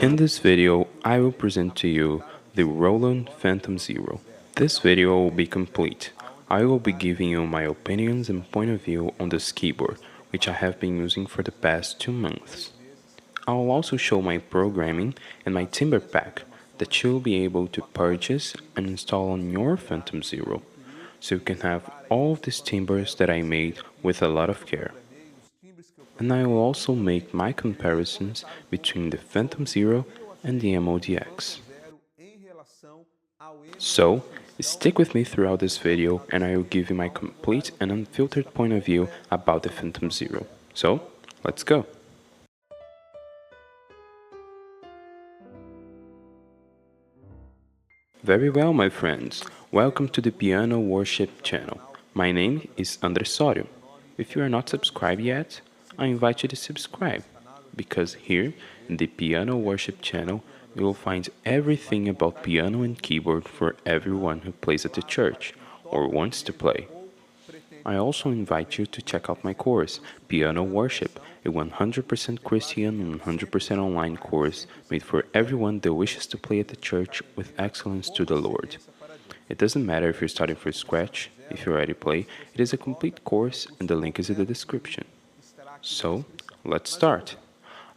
In this video, I will present to you the Roland Fantom-0. This video will be complete. I will be giving you my opinions and point of view on this keyboard, which I have been using for the past 2 months. I will also show my programming and my timbre pack that you'll be able to purchase and install on your Fantom-0, so you can have all of these timbres that I made with a lot of care. And I will also make my comparisons between the Fantom-0 and the MODX. So, stick with me throughout this video and I will give you my complete and unfiltered point of view about the Fantom-0. So, let's go! Very well, my friends. Welcome to the Piano Worship channel. My name is Andressório. If you are not subscribed yet, I invite you to subscribe, because here in the Piano Worship channel you will find everything about piano and keyboard for everyone who plays at the church or wants to play. I also invite you to check out my course, Piano Worship, a 100% Christian and 100% online course made for everyone that wishes to play at the church with excellence to the Lord. It doesn't matter if you're starting from scratch, if you already play, it is a complete course and the link is in the description. So, let's start.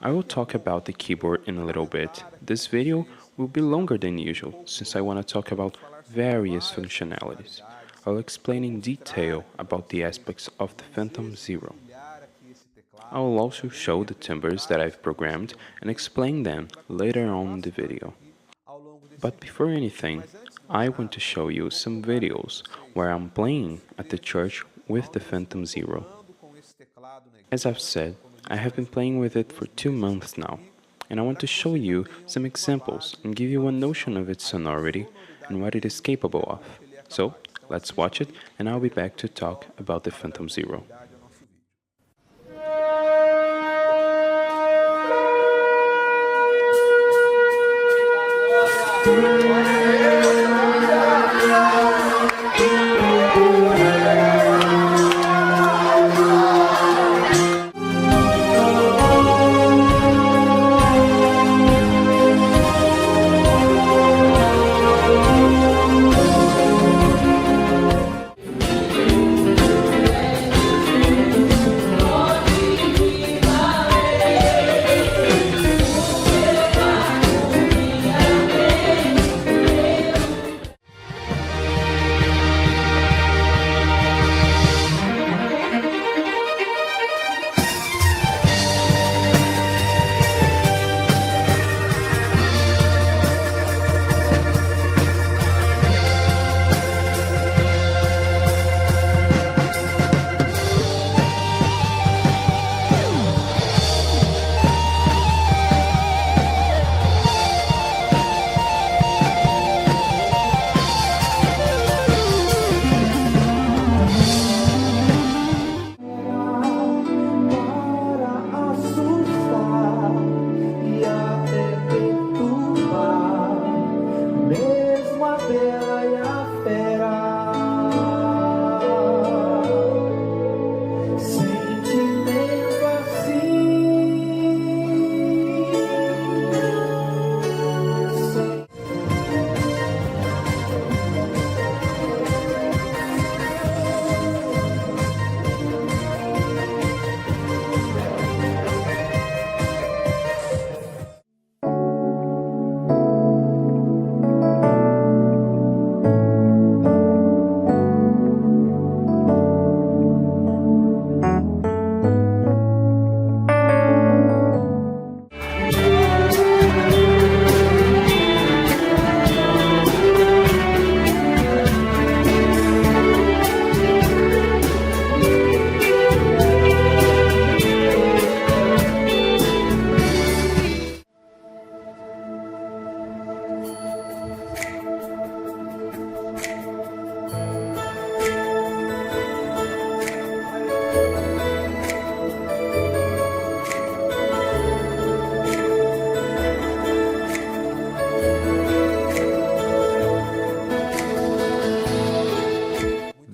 I will talk about the keyboard in a little bit. This video will be longer than usual since I want to talk about various functionalities. I'll explain in detail about the aspects of the Fantom-0. I will also show the timbres that I've programmed and explain them later on in the video. But before anything, I want to show you some videos where I'm playing at the church with the Fantom-0. As I've said, I have been playing with it for 2 months now, and I want to show you some examples and give you a notion of its sonority and what it is capable of. So, let's watch it and I'll be back to talk about the Fantom-0.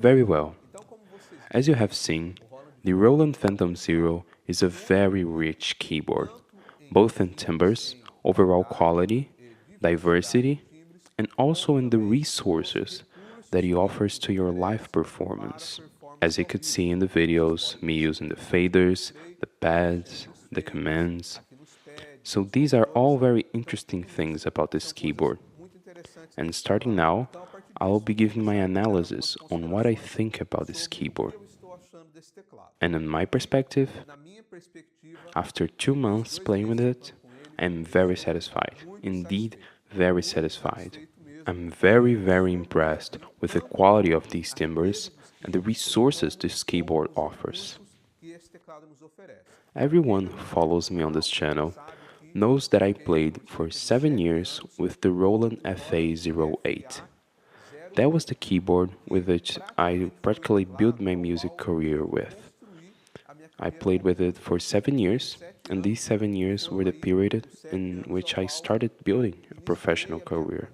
Very well. As you have seen, the Roland Fantom-0 is a very rich keyboard, both in timbres, overall quality, diversity, and also in the resources that he offers to your live performance. As you could see in the videos, me using the faders, the pads, the commands. So these are all very interesting things about this keyboard. And starting now, I'll be giving my analysis on what I think about this keyboard. And in my perspective, after 2 months playing with it, I'm very satisfied. Indeed, very satisfied. I'm very impressed with the quality of these timbers and the resources this keyboard offers. Everyone who follows me on this channel knows that I played for 7 years with the Roland FA-08. That was the keyboard with which I practically built my music career with. I played with it for 7 years, and these 7 years were the period in which I started building a professional career.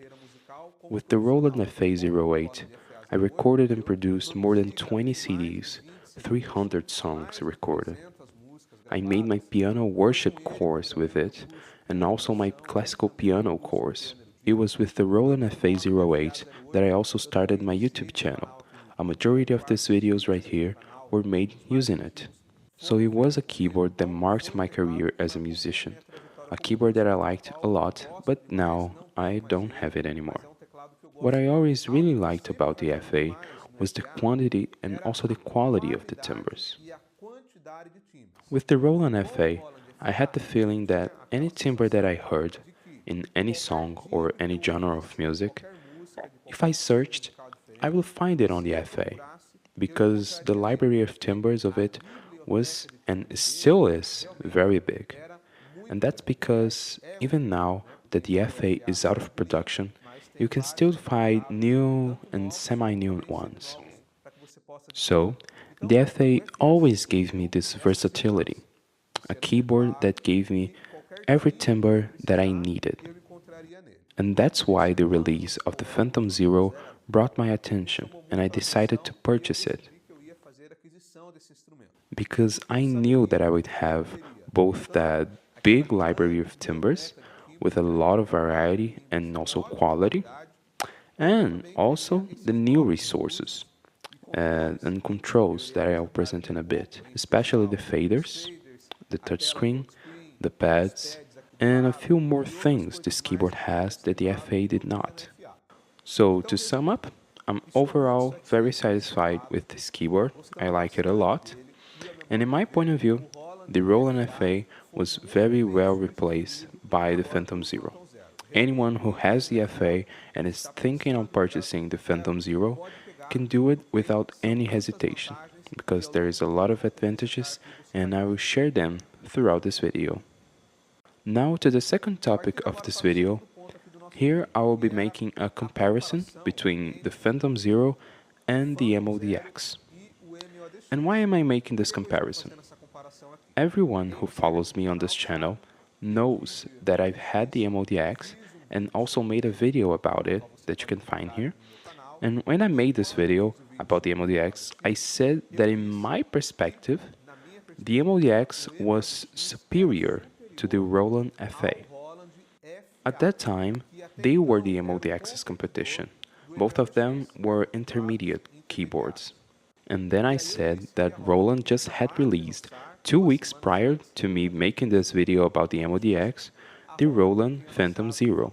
With the Roland FA-08, I recorded and produced more than 20 CDs, 300 songs recorded. I made my piano worship course with it, and also my classical piano course. It was with the Roland FA-08 that I also started my YouTube channel. A majority of these videos right here were made using it. So it was a keyboard that marked my career as a musician. A keyboard that I liked a lot, but now I don't have it anymore. What I always really liked about the FA was the quantity and also the quality of the timbres. With the Roland FA, I had the feeling that any timbre that I heard in any song or any genre of music, if I searched, I will find it on the FA, because the library of timbres of it was and still is very big. And that's because even now that the FA is out of production, you can still find new and semi-new ones. So, the FA always gave me this versatility, a keyboard that gave me every timbre that I needed. And that's why the release of the Fantom-0 brought my attention, and I decided to purchase it. Because I knew that I would have both that big library of timbres with a lot of variety and also quality, and also the new resources and controls that I'll present in a bit, especially the faders, the touchscreen, the pads, and a few more things this keyboard has that the FA did not. So to sum up, I'm overall very satisfied with this keyboard. I like it a lot. And in my point of view, the Roland FA was very well replaced by the Fantom-0. Anyone who has the FA and is thinking of purchasing the Fantom-0 can do it without any hesitation, because there is a lot of advantages and I will share them throughout this video. Now to the second topic of this video. Here I will be making a comparison between the Fantom-0 and the MODX. And why am I making this comparison? Everyone who follows me on this channel knows that I've had the MODX and also made a video about it that you can find here. And when I made this video about the MODX, I said that in my perspective, the MODX was superior to the Roland FA. At that time, they were the MODX's competition. Both of them were intermediate keyboards. And then I said that Roland just had released 2 weeks prior to me making this video about the MODX, the Roland Fantom-0.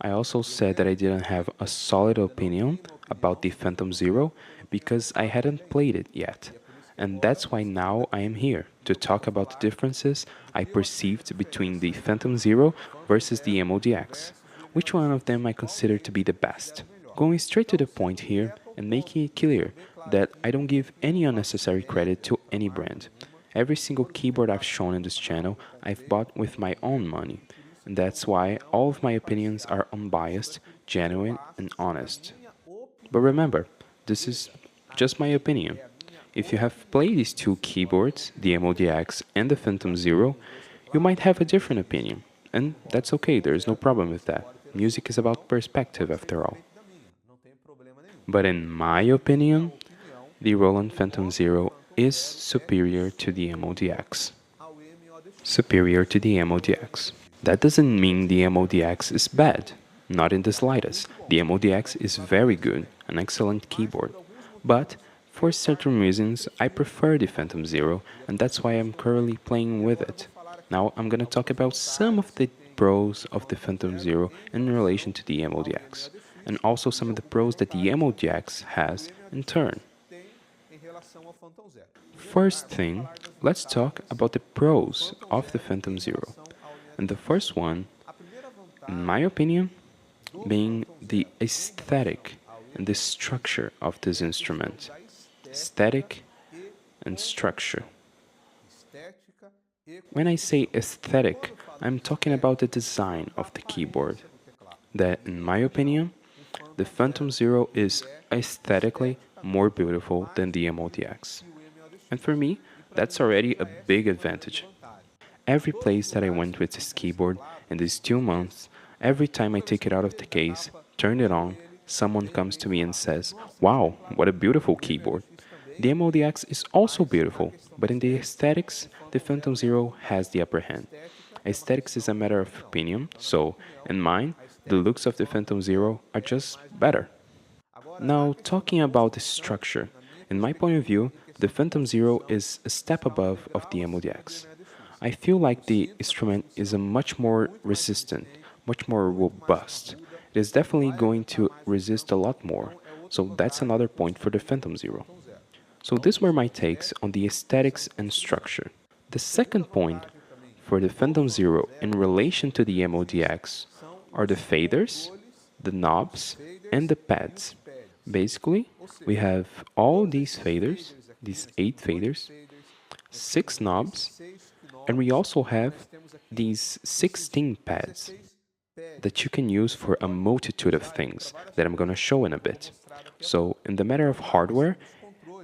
I also said that I didn't have a solid opinion about the Fantom-0 because I hadn't played it yet. And that's why now I am here, to talk about the differences I perceived between the Fantom-0 versus the MODX. Which one of them I consider to be the best? Going straight to the point here and making it clear that I don't give any unnecessary credit to any brand. Every single keyboard I've shown in this channel I've bought with my own money. And that's why all of my opinions are unbiased, genuine, and honest. But remember, this is just my opinion. If you have played these two keyboards, the MODX and the Fantom-0, you might have a different opinion. And that's okay, there is no problem with that. Music is about perspective after all. But in my opinion, the Roland Fantom-0 is superior to the MODX. Superior to the MODX. That doesn't mean the MODX is bad. Not in the slightest. The MODX is very good, an excellent keyboard. But for certain reasons, I prefer the Phantom 0, and that's why I'm currently playing with it. Now I'm gonna talk about some of the pros of the Phantom 0 in relation to the MODX, and also some of the pros that the MODX has in turn. First thing, let's talk about the pros of the Phantom 0. And the first one, in my opinion, being the aesthetic and the structure of this instrument. Aesthetic and structure. When I say aesthetic, I'm talking about the design of the keyboard. That, in my opinion, the Phantom 0 is aesthetically more beautiful than the MODX. And for me, that's already a big advantage. Every place that I went with this keyboard in these 2 months, every time I take it out of the case, turn it on, someone comes to me and says, "Wow, what a beautiful keyboard." The MODX is also beautiful, but in the aesthetics, the Phantom 0 has the upper hand. Aesthetics is a matter of opinion, so in mine, the looks of the Phantom 0 are just better. Now, talking about the structure, in my point of view, the Phantom 0 is a step above of the MODX. I feel like the instrument is a much more resistant, much more robust. It is definitely going to resist a lot more, so that's another point for the Phantom 0. So these were my takes on the aesthetics and structure. The second point for the Phantom 0 in relation to the MODX are the faders, the knobs, and the pads. Basically, we have all these faders, these 8 faders, 6 knobs, and we also have these 16 pads that you can use for a multitude of things that I'm going to show in a bit. So, in the matter of hardware,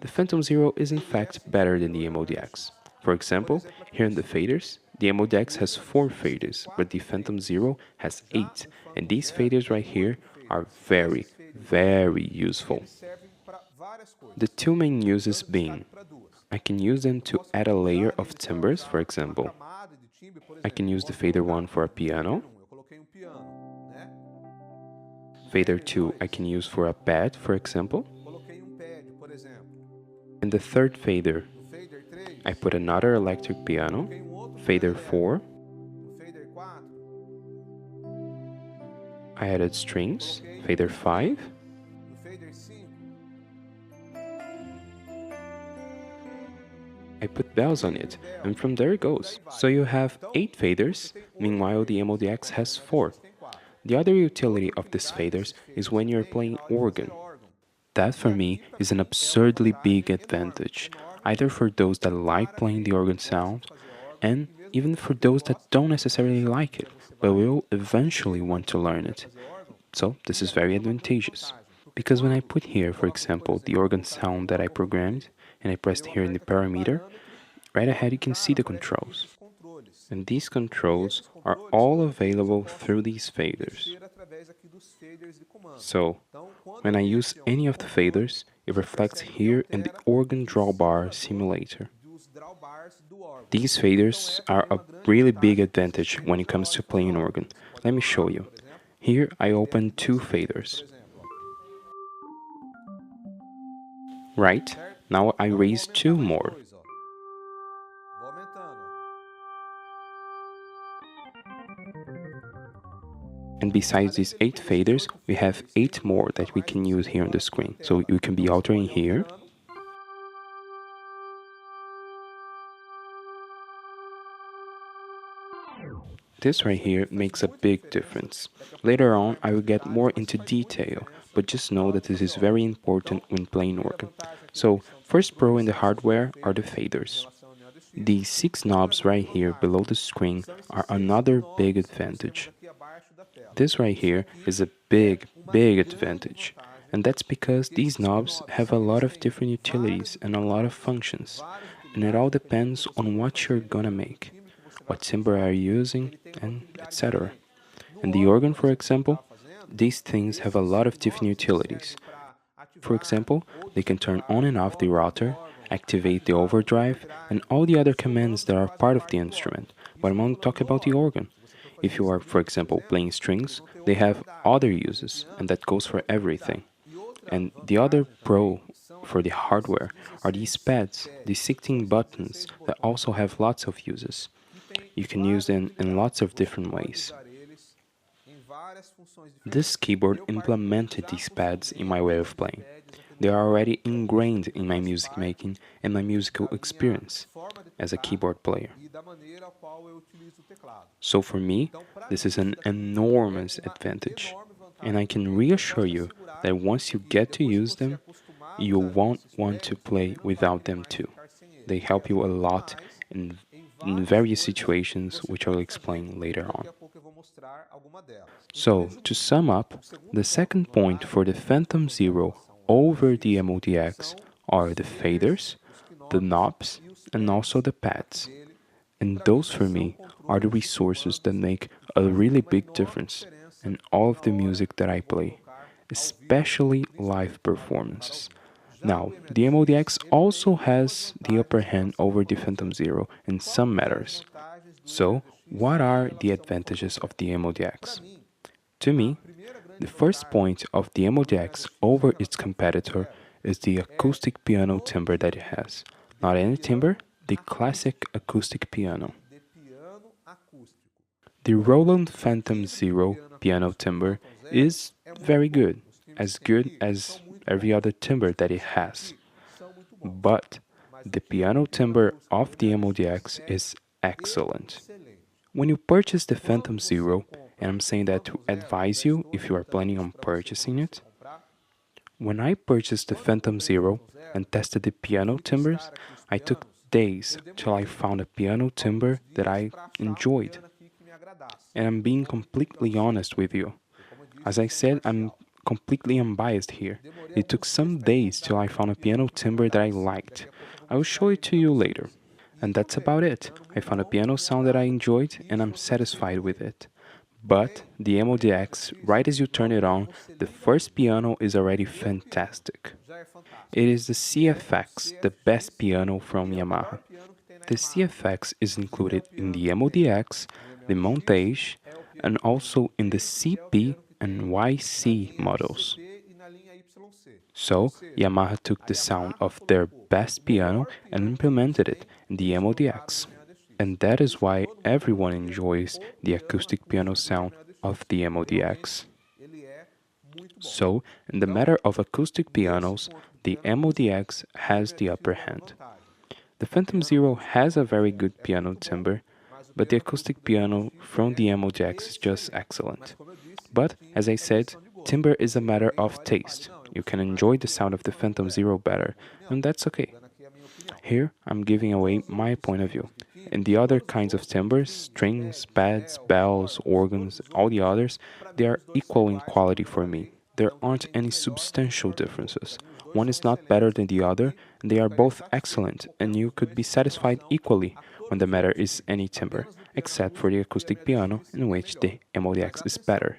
the Phantom 0 is in fact better than the MODX. For example, here in the faders, the MODX has 4 faders, but the Phantom 0 has 8, and these faders right here are very, very useful. The two main uses being, I can use them to add a layer of timbres, for example. I can use the fader 1 for a piano. Fader 2 I can use for a pad, for example. In the third fader, I put another electric piano. Fader 4. I added strings. Fader 5. I put bells on it, and from there it goes. So you have 8 faders, meanwhile the MODX has 4. The other utility of these faders is when you're playing organ. That for me is an absurdly big advantage, either for those that like playing the organ sound, and even for those that don't necessarily like it, but will eventually want to learn it. So this is very advantageous. Because when I put here, for example, the organ sound that I programmed, and I pressed here in the parameter, right ahead you can see the controls. And these controls are all available through these faders. So, when I use any of the faders, it reflects here in the organ drawbar simulator. These faders are a really big advantage when it comes to playing organ. Let me show you. Here I open 2 faders. Right, now I raise 2 more. And besides these 8 faders, we have 8 more that we can use here on the screen. So you can be altering here. This right here makes a big difference. Later on, I will get more into detail, but just know that this is very important when playing organ. So, first pro in the hardware are the faders. These 6 knobs right here below the screen are another big advantage. This right here is a big, big advantage, and that's because these knobs have a lot of different utilities and a lot of functions, and it all depends on what you're gonna make, what timbre are you using, and etc. In the organ, for example, these things have a lot of different utilities. For example, they can turn on and off the router, activate the overdrive, and all the other commands that are part of the instrument, but I'm going to talk about the organ. If you are, for example, playing strings, they have other uses, and that goes for everything. And the other pro for the hardware are these pads, these 16 buttons that also have lots of uses. You can use them in lots of different ways. This keyboard implemented these pads in my way of playing. They are already ingrained in my music making and my musical experience as a keyboard player. So for me, this is an enormous advantage. And I can reassure you that once you get to use them, you won't want to play without them too. They help you a lot in various situations, which I'll explain later on. So, to sum up, the second point for the Phantom 0 over the MODX are the faders, the knobs, and also the pads. And those for me are the resources that make a really big difference in all of the music that I play, especially live performances. Now, the MODX also has the upper hand over the Phantom 0 in some matters. So, what are the advantages of the MODX? To me, the first point of the MODX over its competitor is the acoustic piano timbre that it has. Not any timbre, the classic acoustic piano. The Roland Fantom-0 piano timbre is very good as every other timbre that it has. But the piano timbre of the MODX is excellent. When you purchase the Phantom 0, and I'm saying that to advise you if you are planning on purchasing it, when I purchased the Phantom 0 and tested the piano timbres, I took days till I found a piano timbre that I enjoyed. And I'm being completely honest with you. As I said, I'm completely unbiased here. It took some days till I found a piano timbre that I liked. I will show it to you later. And that's about it. I found a piano sound that I enjoyed and I'm satisfied with it. But the MODX, right as you turn it on, the first piano is already fantastic. It is the CFX, the best piano from Yamaha. The CFX is included in the MODX, the Montage, and also in the CP and YC models. So, Yamaha took the sound of their best piano and implemented it in the MODX. And that is why everyone enjoys the acoustic piano sound of the MODX. So, in the matter of acoustic pianos, the MODX has the upper hand. The Phantom 0 has a very good piano timbre, but the acoustic piano from the MODX is just excellent. But, as I said, timbre is a matter of taste. You can enjoy the sound of the Phantom 0 better, and that's okay. Here, I'm giving away my point of view. And the other kinds of timbres, strings, pads, bells, organs, all the others, they are equal in quality for me. There aren't any substantial differences. One is not better than the other, and they are both excellent, and you could be satisfied equally when the matter is any timbre, except for the acoustic piano, in which the MODX is better.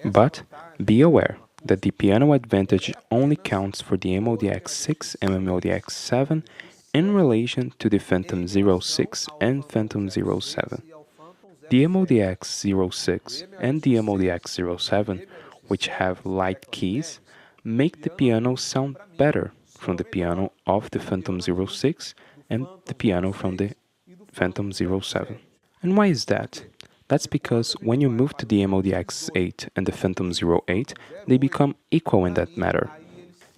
But be aware that the piano advantage only counts for the MODX 6 and MODX 7 in relation to the Phantom 06 and Phantom 07. The MODX 06 and the MODX 07, which have light keys, make the piano sound better from the piano of the Phantom 06 and the piano from the Phantom 07. And why is that? That's because when you move to the MODX 8 and the Phantom 08, they become equal in that matter.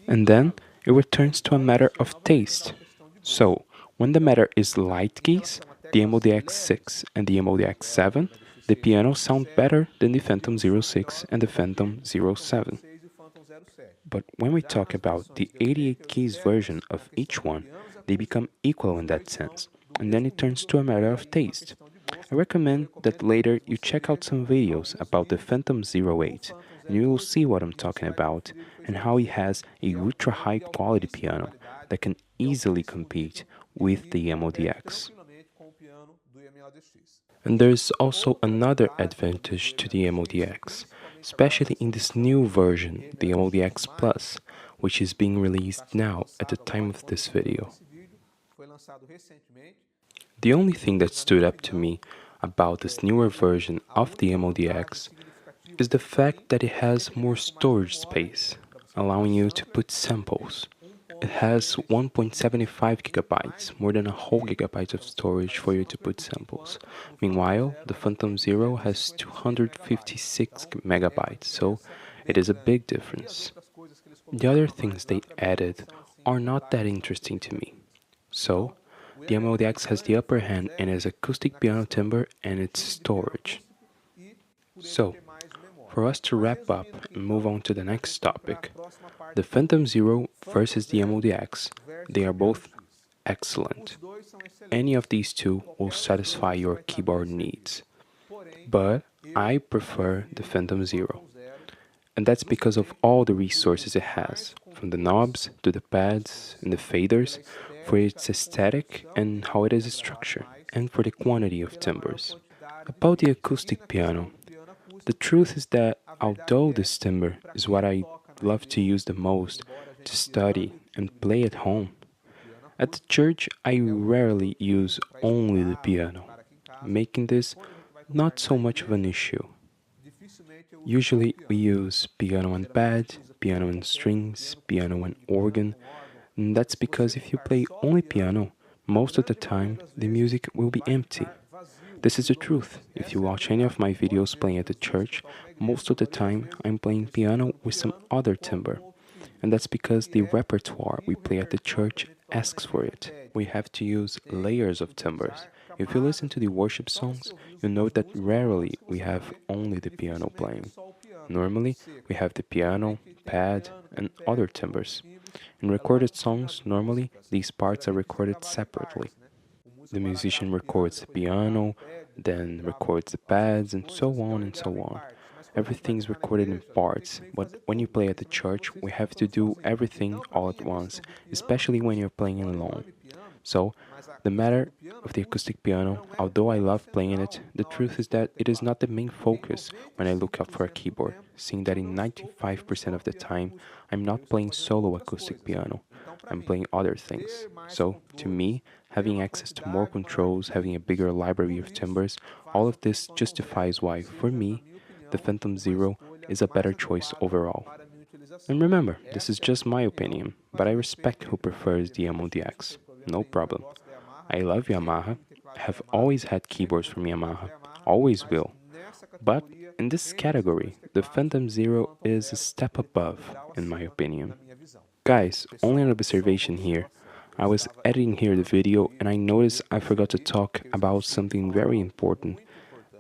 And then it returns to a matter of taste. So, when the matter is light keys, the MODX 6 and the MODX 7, the piano sound better than the Phantom 06 and the Phantom 07. But when we talk about the 88 keys version of each one, they become equal in that sense, and then it turns to a matter of taste. I recommend that later you check out some videos about the Phantom 08, and you will see what I'm talking about, and how it has a ultra high quality piano that can easily compete with the MODX. And there is also another advantage to the MODX, especially in this new version, the MODX Plus, which is being released now at the time of this video. The only thing that stood up to me about this newer version of the MODX is the fact that it has more storage space, allowing you to put samples. It has 1.75 gigabytes, more than a whole gigabyte of storage for you to put samples. Meanwhile, the Phantom 0 has 256 megabytes, so it is a big difference. The other things they added are not that interesting to me. So, the MODX has the upper hand in its acoustic piano timbre and its storage. So, for us to wrap up and move on to the next topic, the Phantom 0 versus the MODX, they are both excellent. Any of these two will satisfy your keyboard needs. But I prefer the Phantom 0. And that's because of all the resources it has, from the knobs to the pads and the faders, for its aesthetic and how it is structured, and for the quantity of timbres. About the acoustic piano, the truth is that although this timbre is what I love to use the most to study and play at home, at the church I rarely use only the piano, making this not so much of an issue. Usually we use piano and pad, piano and strings, piano and organ, and that's because if you play only piano, most of the time the music will be empty. This is the truth. If you watch any of my videos playing at the church, most of the time I'm playing piano with some other timbre. And that's because the repertoire we play at the church asks for it. We have to use layers of timbres. If you listen to the worship songs, you know that rarely we have only the piano playing. Normally, we have the piano, pad, and other timbres. In recorded songs, normally these parts are recorded separately. The musician records the piano, then records the pads, and so on and so on. Everything's recorded in parts, but when you play at the church, we have to do everything all at once, especially when you're playing alone. So, the matter of the acoustic piano, although I love playing it, the truth is that it is not the main focus when I look out for a keyboard, seeing that in 95% of the time, I'm not playing solo acoustic piano, I'm playing other things. So, to me, having access to more controls, having a bigger library of timbres, all of this justifies why, for me, the Phantom 0 is a better choice overall. And remember, this is just my opinion, but I respect who prefers the MODX. No problem. I love Yamaha, have always had keyboards from Yamaha, always will. But in this category, the Phantom 0 is a step above, in my opinion. Guys, only an observation here. I was editing here the video and I noticed I forgot to talk about something very important,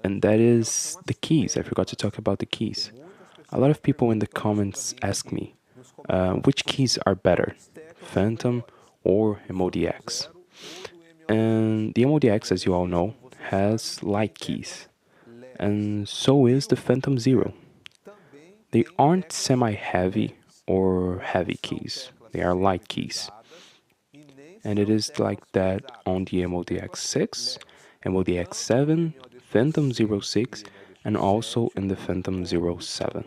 and that is the keys. I forgot to talk about the keys. A lot of people in the comments ask me, which keys are better, Phantom or MODX? And the MODX, as you all know, has light keys, and so is the Phantom 0. They aren't semi-heavy or heavy keys, they are light keys. And it is like that on the MODX 6, MODX 7, Phantom 06, and also in the Phantom 07.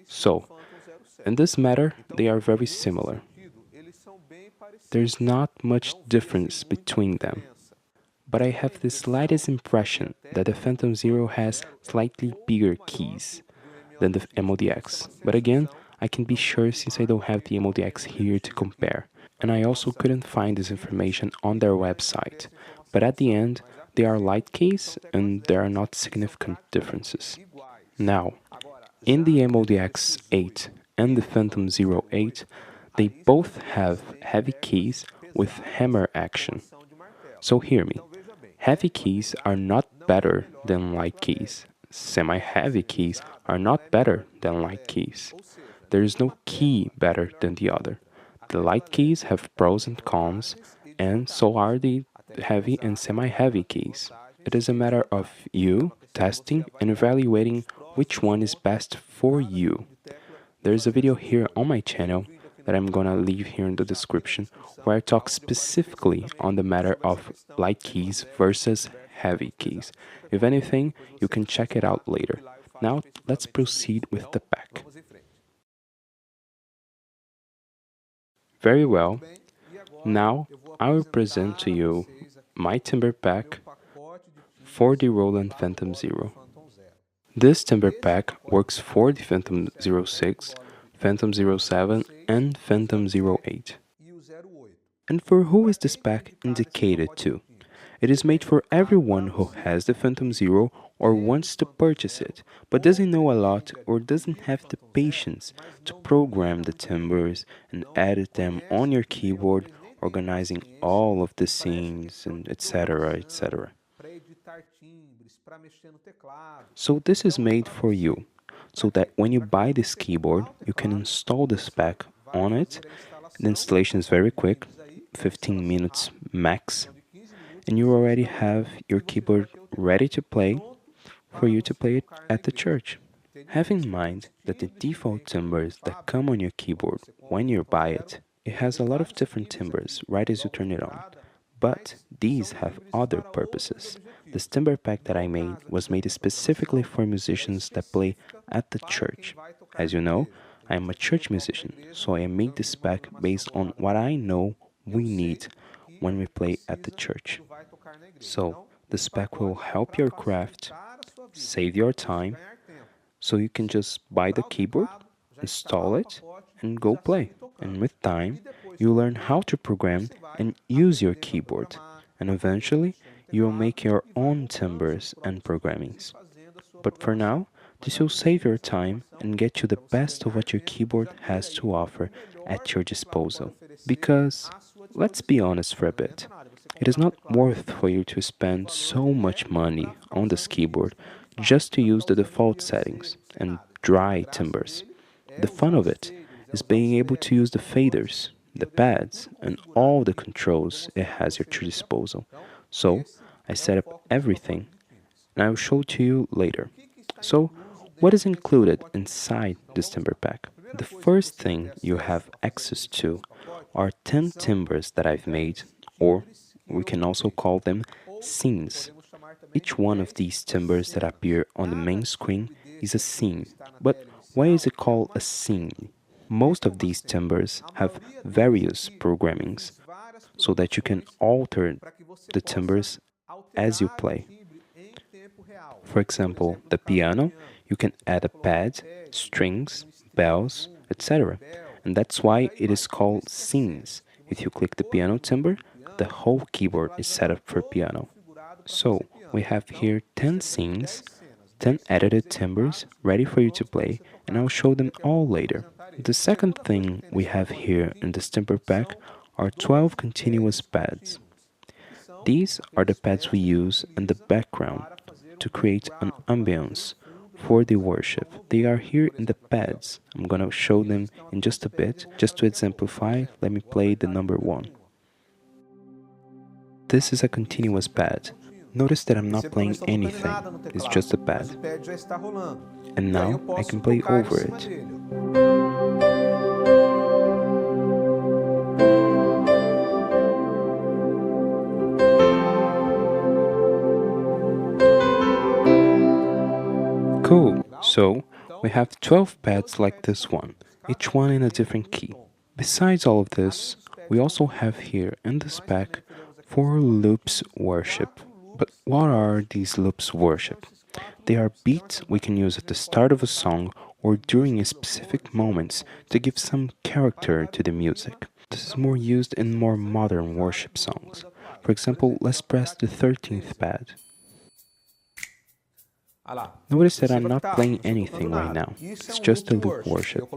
So, in this matter, they are very similar. There's not much difference between them. But I have the slightest impression that the Phantom 0 has slightly bigger keys than the MODX. But again, I can be sure since I don't have the MODX here to compare. And I also couldn't find this information on their website. But at the end, they are light keys and there are not significant differences. Now, in the MODX 8 and the Phantom 08, they both have heavy keys with hammer action. So hear me, heavy keys are not better than light keys. Semi-heavy keys are not better than light keys. There is no key better than the other. The light keys have pros and cons, and so are the heavy and semi-heavy keys. It is a matter of you testing and evaluating which one is best for you. There's a video here on my channel that I'm gonna leave here in the description where I talk specifically on the matter of light keys versus heavy keys. If anything, you can check it out later. Now, let's proceed with the pack. Very well. Now, I will present to you my timbre pack for the Roland Fantom-0. This timbre pack works for the Fantom-06, Fantom-07, and Fantom-08. And for who is this pack indicated to? It is made for everyone who has the Fantom-0 or wants to purchase it, but doesn't know a lot or doesn't have the patience to program the timbres and edit them on your keyboard, organizing all of the scenes and etc. etc. So this is made for you, so that when you buy this keyboard, you can install this pack on it. The installation is very quick, 15 minutes max, and you already have your keyboard ready to play for you to play it at the church. Have in mind that the default timbres that come on your keyboard when you buy it, it has a lot of different timbres right as you turn it on. But these have other purposes. This timbre pack that I made was made specifically for musicians that play at the church. As you know, I am a church musician, so I made this pack based on what I know we need when we play at the church. So, this pack will help your craft, save your time, so you can just buy the keyboard, install it, and go play. And with time, you learn how to program and use your keyboard. And eventually, you will make your own timbres and programmings. But for now, this will save your time and get you the best of what your keyboard has to offer at your disposal. Because, let's be honest for a bit, it is not worth for you to spend so much money on this keyboard just to use the default settings and dry timbres. The fun of it is being able to use the faders, the pads, and all the controls it has at your disposal. So, I set up everything, and I will show to you later. So, what is included inside this timbre pack? The first thing you have access to are 10 timbres that I've made, or we can also call them scenes. Each one of these timbres that appear on the main screen is a scene. But why is it called a scene? Most of these timbres have various programmings, so that you can alter the timbres as you play. For example, the piano, you can add a pad, strings, bells, etc. And that's why it is called scenes. If you click the piano timbre, the whole keyboard is set up for piano. So, we have here 10 scenes, 10 edited timbres ready for you to play, and I'll show them all later. The second thing we have here in this timbre pack are 12 continuous pads. These are the pads we use in the background to create an ambience for the worship. They are here in the pads. I'm gonna show them in just a bit. Just to exemplify, let me play the number 1. This is a continuous pad. Notice that I'm not playing anything, it's just a pad. And now I can play over it. Cool, so we have 12 pads like this one, each one in a different key. Besides all of this, we also have here in this pack 4 loops worship. But what are these loops worship? They are beats we can use at the start of a song or during specific moments to give some character to the music. This is more used in more modern worship songs. For example, let's press the 13th pad. Notice that I'm not playing anything right now, it's just a loop worship,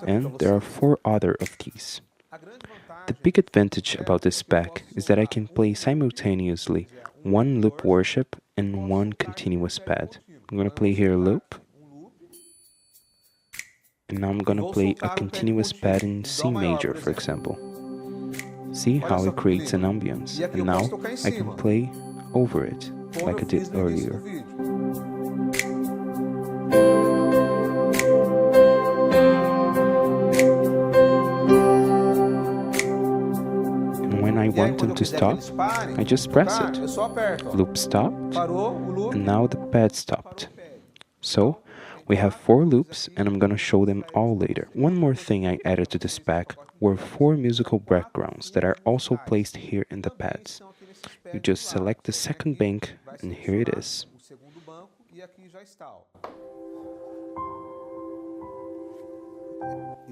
and there are 4 other of these. The big advantage about this pack is that I can play simultaneously 1 loop worship and 1 continuous pad. I'm gonna play here a loop, and now I'm gonna play a continuous pad in C major, for example. See how it creates an ambience, and now I can play over it, like I did earlier. And when I want them to stop, I just press it. Loop stopped, and now the pad stopped. So, we have 4 loops, and I'm gonna show them all later. One more thing I added to this pack were 4 musical backgrounds that are also placed here in the pads. You just select the second bank, and here it is.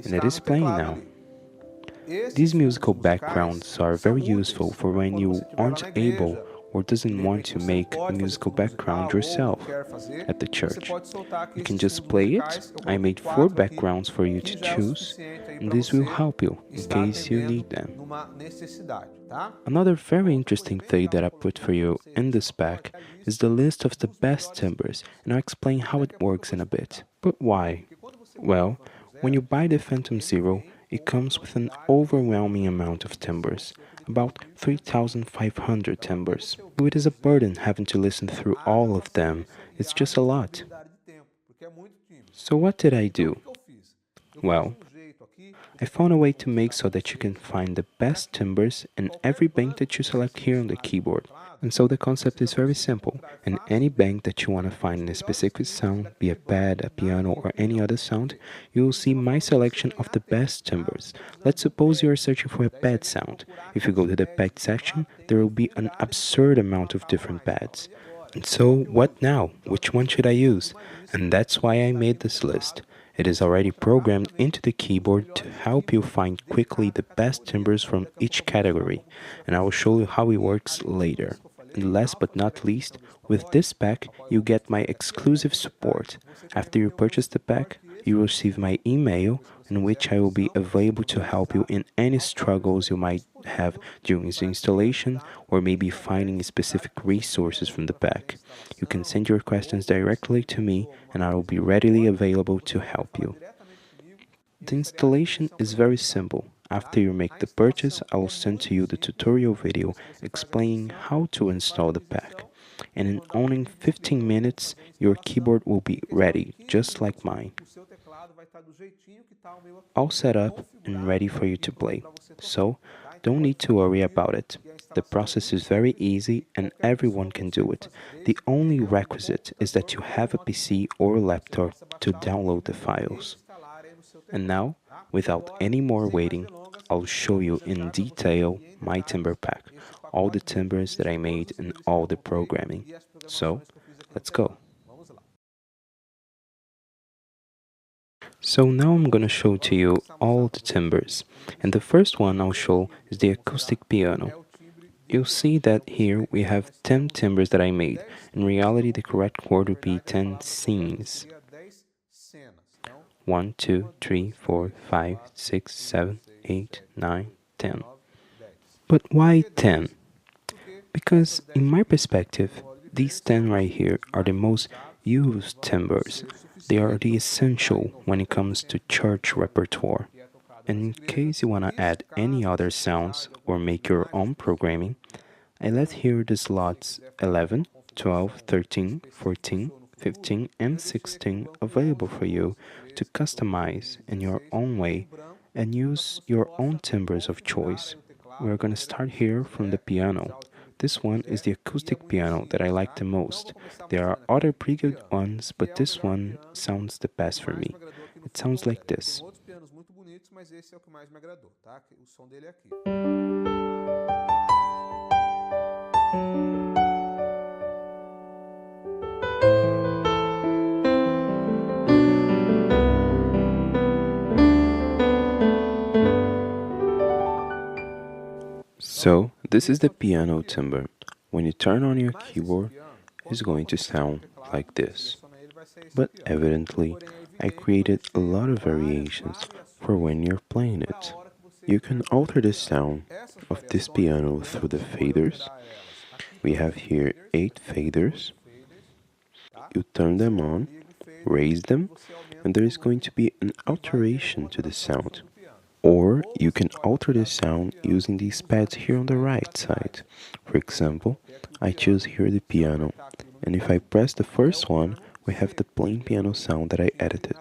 And it is playing now. These musical backgrounds are very useful for when you aren't able or doesn't want to make a musical background yourself at the church. You can just play it. I made 4 backgrounds for you to choose, and this will help you in case you need them. Another very interesting thing that I put for you in this pack is the list of the best timbres, and I'll explain how it works in a bit. But why? Well, when you buy the Phantom-0, it comes with an overwhelming amount of timbres, about 3,500 timbres. So it is a burden having to listen through all of them. It's just a lot. So what did I do? Well, I found a way to make so that you can find the best timbres in every bank that you select here on the keyboard. And so the concept is very simple. In any bank that you want to find in a specific sound, be a pad, a piano, or any other sound, you will see my selection of the best timbres. Let's suppose you are searching for a pad sound. If you go to the pad section, there will be an absurd amount of different pads. And so, what now? Which one should I use? And that's why I made this list. It is already programmed into the keyboard to help you find quickly the best timbres from each category, and I will show you how it works later. And last but not least, with this pack, you get my exclusive support. After you purchase the pack, you will receive my email in which I will be available to help you in any struggles you might have during the installation or maybe finding specific resources from the pack. You can send your questions directly to me and I will be readily available to help you. The installation is very simple. After you make the purchase, I will send to you the tutorial video explaining how to install the pack. And in only 15 minutes, your keyboard will be ready, just like mine. All set up and ready for you to play. So, don't need to worry about it. The process is very easy and everyone can do it. The only requisite is that you have a PC or a laptop to download the files. And now, without any more waiting, I'll show you in detail my timbre pack, all the timbres that I made and all the programming. So, let's go. So now I'm gonna show to you all the timbres, and the first one I'll show is the acoustic piano. You'll see that here we have 10 timbres that I made. In reality, the correct word would be 10 scenes. 1, 2, 3, 4, 5, 6, 7, 8, 9, 10. But why 10? Because in my perspective, these 10 right here are the most used timbres. They are the essential when it comes to church repertoire. And in case you want to add any other sounds or make your own programming, I left here the slots 11, 12, 13, 14, 15, and 16 available for you to customize in your own way and use your own timbres of choice. We're going to start here from the piano. This one is the acoustic piano that I like the most. There are other pretty good ones, but this one sounds the best for me. It sounds like this. So, this is the piano timbre. When you turn on your keyboard, it's going to sound like this. But evidently, I created a lot of variations for when you're playing it. You can alter the sound of this piano through the faders. We have here 8 faders. You turn them on, raise them, and there is going to be an alteration to the sound. Or you can alter the sound using these pads here on the right side. For example, I choose here the piano, and if I press the first one, we have the plain piano sound that I edited.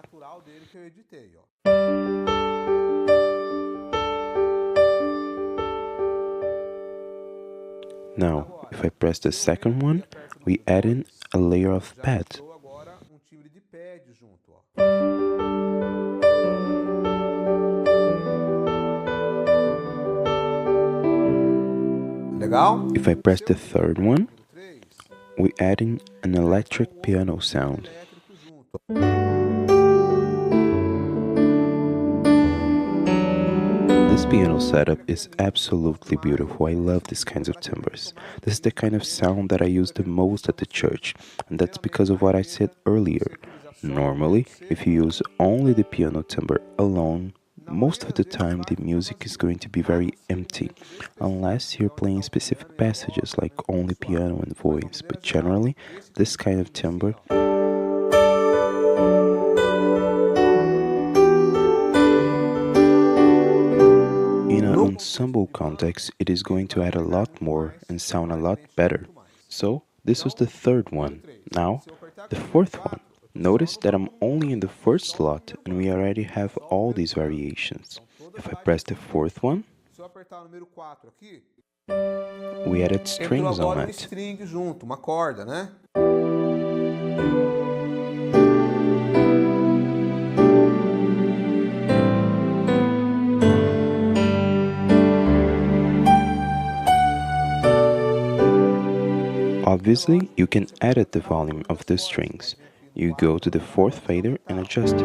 Now, if I press the second one, we add in a layer of pads. Legal? If I press the third one, we add in an electric piano sound. This piano setup is absolutely beautiful. I love these kinds of timbres. This is the kind of sound that I use the most at the church, and that's because of what I said earlier. Normally, if you use only the piano timbre alone, most of the time the music is going to be very empty, unless you're playing specific passages like only piano and voice. But generally, this kind of timbre in an ensemble context, it is going to add a lot more and sound a lot better. So, this was the third one. Now, the fourth one. Notice that I'm only in the first slot and we already have all these variations. If I press the fourth one, Se eu apertar o número 4 aqui, we added entrou strings on agora um it. string junto, uma corda, né? Obviously, you can edit the volume of the strings. You go to the fourth fader and adjust it.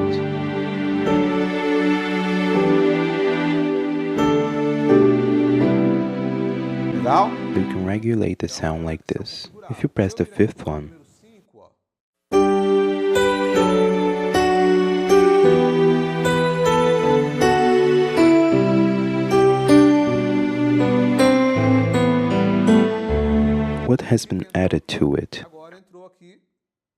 Legal? You can regulate the sound like this. If you press the fifth one, what has been added to it? Agora entrou aqui.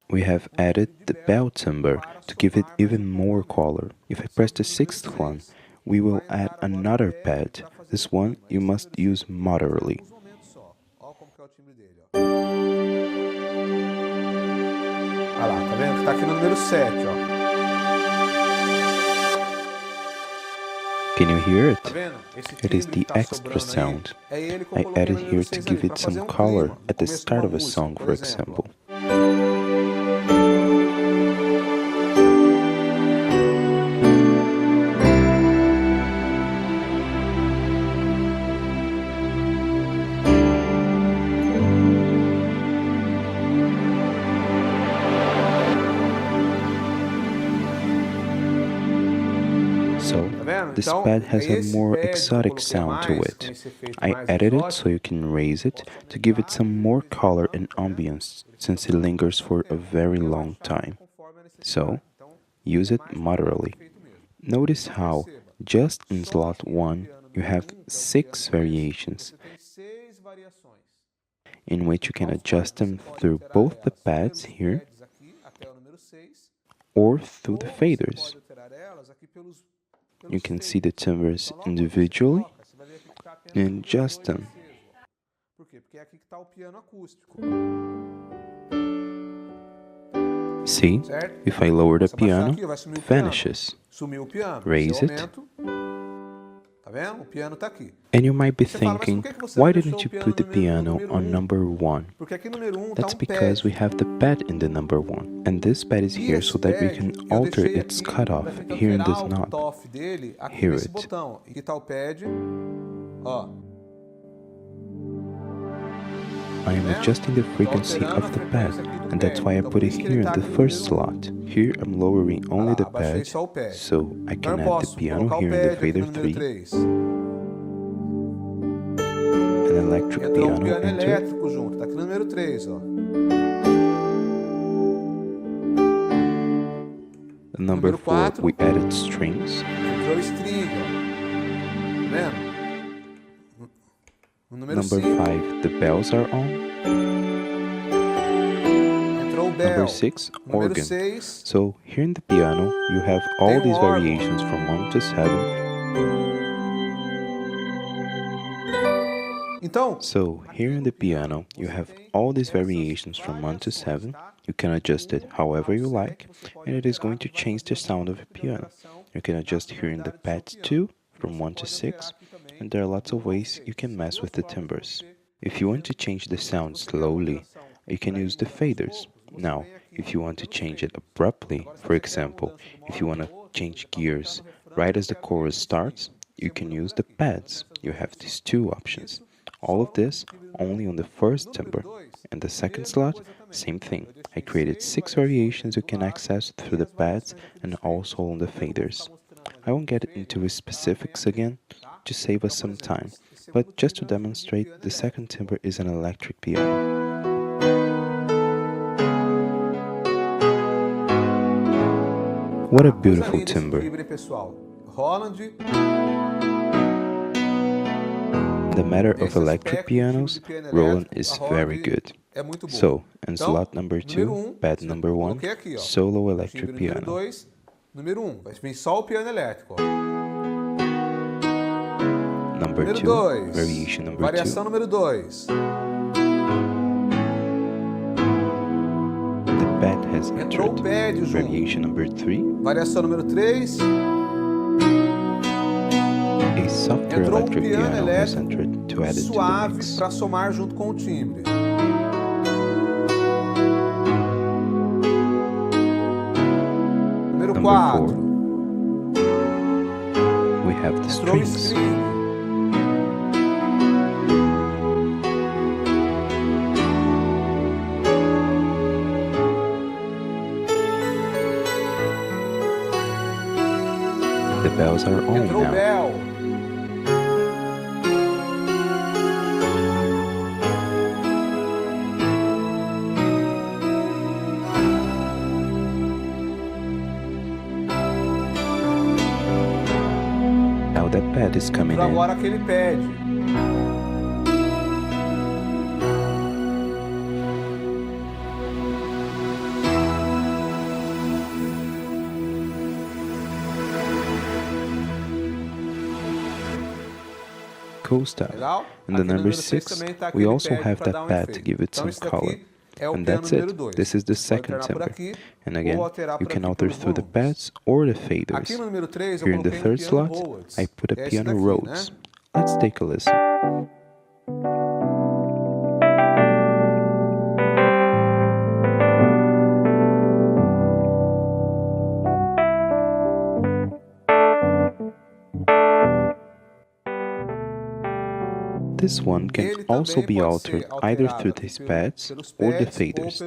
We have added the bell timbre to give it even more color. If I press the sixth one, we will add another pad. This one you must use moderately. Uns momentos só. Olha como que é o timbre dele, ó. Olha lá, tá vendo? Tá aqui no número 7, ó. Can you hear Tá it? vendo? Esse It is timbre the que tá extra sobrando sound. aí, é ele que eu I coloquei added no número here to 6 give ali, it pra some fazer um color clima, at the começo de start uma of a música, song, por for exemplo. example. So, this pad has a more exotic sound to it. I added it so you can raise it to give it some more color and ambience since it lingers for a very long time. So, use it moderately. Notice how, just in slot 1, you have 6 variations, in which you can adjust them through both the pads here or through the faders. You can see the timbres individually and adjust them. See, if I lower the piano, it vanishes. Raise it. And you might be thinking, why didn't you put the piano on number 1? That's because we have the pad in the number 1. And this pad is here so that we can alter its cutoff here in this knob. Hear it. I am adjusting the frequency of the pad, and that's why I put it here in the first slot. Here I'm lowering only the pad, so I can add the piano here in the fader 3, an electric piano enter, number 4 we added strings, number 5 the bells are on, number 6 organ. So here in the piano you have all these variations from 1 to 7. So here in the piano you have all these variations from 1 to 7. You can adjust it however you like, and it is going to change the sound of the piano. You can adjust here in the pads too, from 1 to 6, and there are lots of ways you can mess with the timbres. If you want to change the sound slowly, you can use the faders. Now, if you want to change it abruptly, for example, if you want to change gears right as the chorus starts, you can use the pads. You have these two options. All of this only on the first timbre. In the second slot, same thing. I created 6 variations you can access through the pads and also on the faders. I won't get into specifics again to save us some time, but just to demonstrate, the second timbre is an electric piano. What a beautiful timbre. In the matter of electric pianos, Roland is very good. So, in slot number 2, pad number 1, solo electric piano. Number 2, variation number 2. The pad has entered. Variation number 3. A softer electric piano has entered to add it to the mix. Para somar junto com o timbre. Número 4. We have the strings. The bells are on now. Now that pad is coming in. Agora aquele pad. Cool stuff. And the number 6, we also have that pad to give it some color. And that's it. This is the second timbre. And again, you can alter through the pads or the faders. Here in the third slot, I put a piano Rhodes. Let's take a listen. This one can also be altered either through these pads or the faders.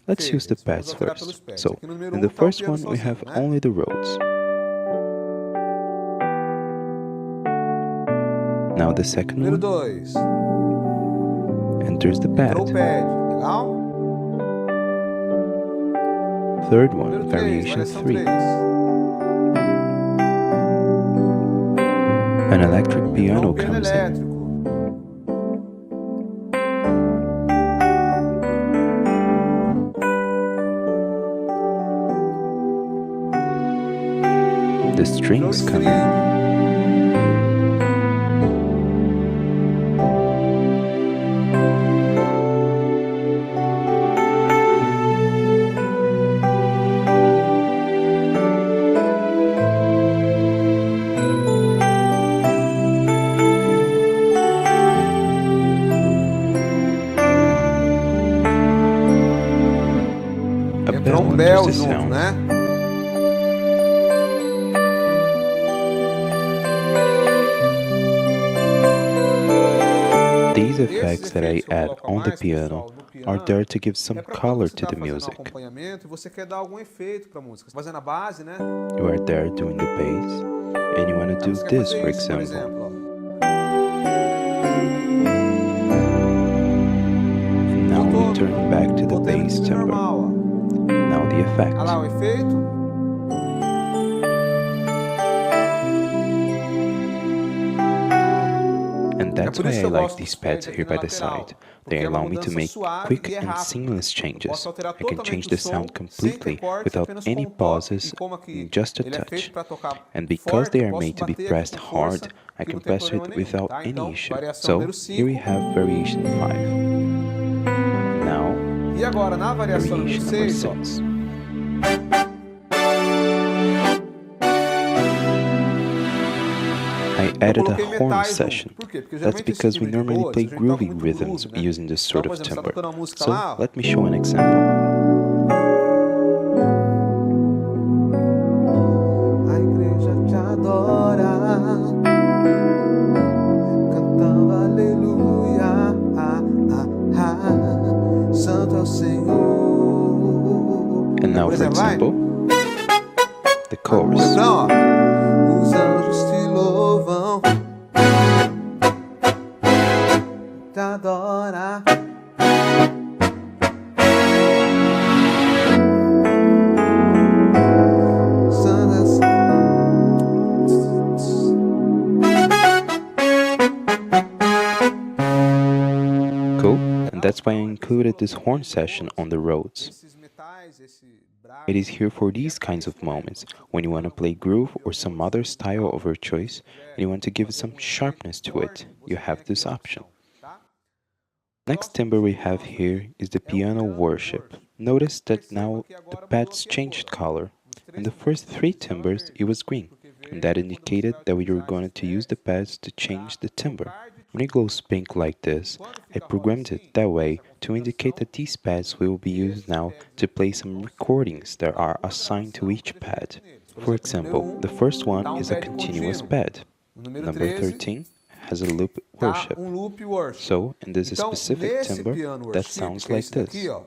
Let's use the pads first. So, in the first one we have only the Rhodes. Now the second one enters the pad. Third one, variation 3. An electric piano comes in. The strings come in. A bell enters the sound. These effects that I add on the piano are there to give some color to the music. You are there doing the bass, and you want to do this, for example. And now we turn back to the bass timbre. Now the effect. And that's why I like these pads here by the side. They allow me to make quick and seamless changes. I can change the sound completely without any pauses, in just a touch. And because they are made to be pressed hard, I can press it without any issue. So, here we have variation 5. Now, variation number 6. I added a horn section. That's because we normally play groovy rhythms using this sort of timbre. So let me show an example. A igreja te adora, cantando aleluia. And now, Por for exemplo, vai. example, the chorus. Refrão, ó. Os anjos te louvam, te adoram. Cool, and that's why I included this horn session on the Rhodes. Esses metais, esse braço, It is here for these kinds of moments, when you want to play groove or some other style of your choice, and you want to give some sharpness to it, you have this option. tá? Next timbre we have here is the piano worship. Notice that now the pads changed color. In the first three timbres it was green, and that indicated that we were going to use the pads to change the timbre. When it goes pink like this, I programmed it that way to indicate that these pads will be used now to play some recordings that are assigned to each pad. For example, the first one is a continuous pad. O número Number 13 13 has a loop tá worship. loop worship. So, in this Então, specific nesse timbre, piano that worship, sounds que é like esse daqui, this. ó,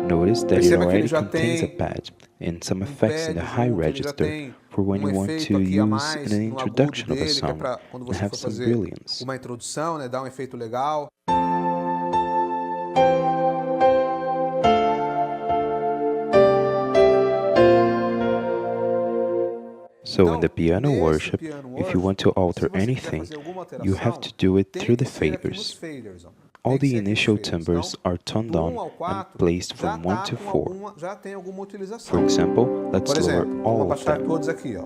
Notice that it Perceba que ele already já contains a tem pad and some effects in the pad high junto, ele já register tem for when you want efeito to aqui a use mais in an no agudo introduction of a dele, que é song para quando and você have for some fazer brilliance. uma introdução, né, dar um efeito legal. So in the piano nesse worship, piano if you worship, want to alter se você quiser anything, fazer alguma you have alteração, to do it tem through the que ser aqui nos faders. faders, ó. All Tem que the ser aqui nos initial faders. timbres Então, are turned do on 1 ao and 4 placed já from 1 tá to com 4. alguma, já tem alguma utilização. For example, let's Por lower exemplo, all vamos of abaixar them. todos aqui, ó.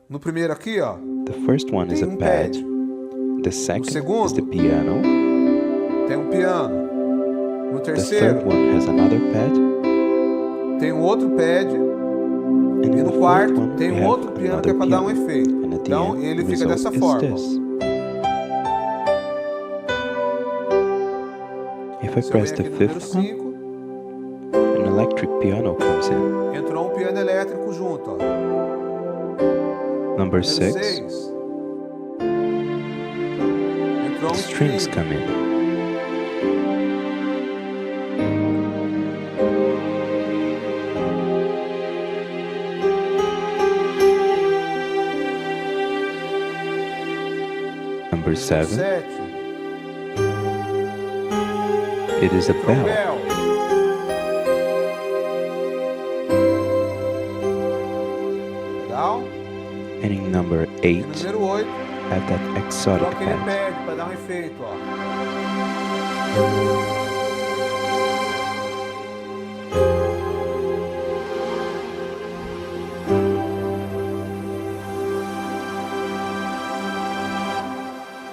No primeiro aqui, ó, The first one is tem a um pad, pad. the second is the segundo, piano, tem um piano. No the terceiro, third one has another pad, tem um outro pad. and E in no the quarto, fourth one tem we um have outro piano que é another para dar um piano. efeito. And at the Então, end, ele the fica result dessa is forma. this. If I Se eu press venho the aqui no número fifth one, 5, an electric piano comes in. entrou um piano elétrico junto, ó. Number Número 6, 6, entrou um strings string. come in. Number 7, 7, it is a entrou um bell. bell. Legal? And in number E 8, no número 8, have that entrou exotic aquele pad. pad para dar um efeito, ó.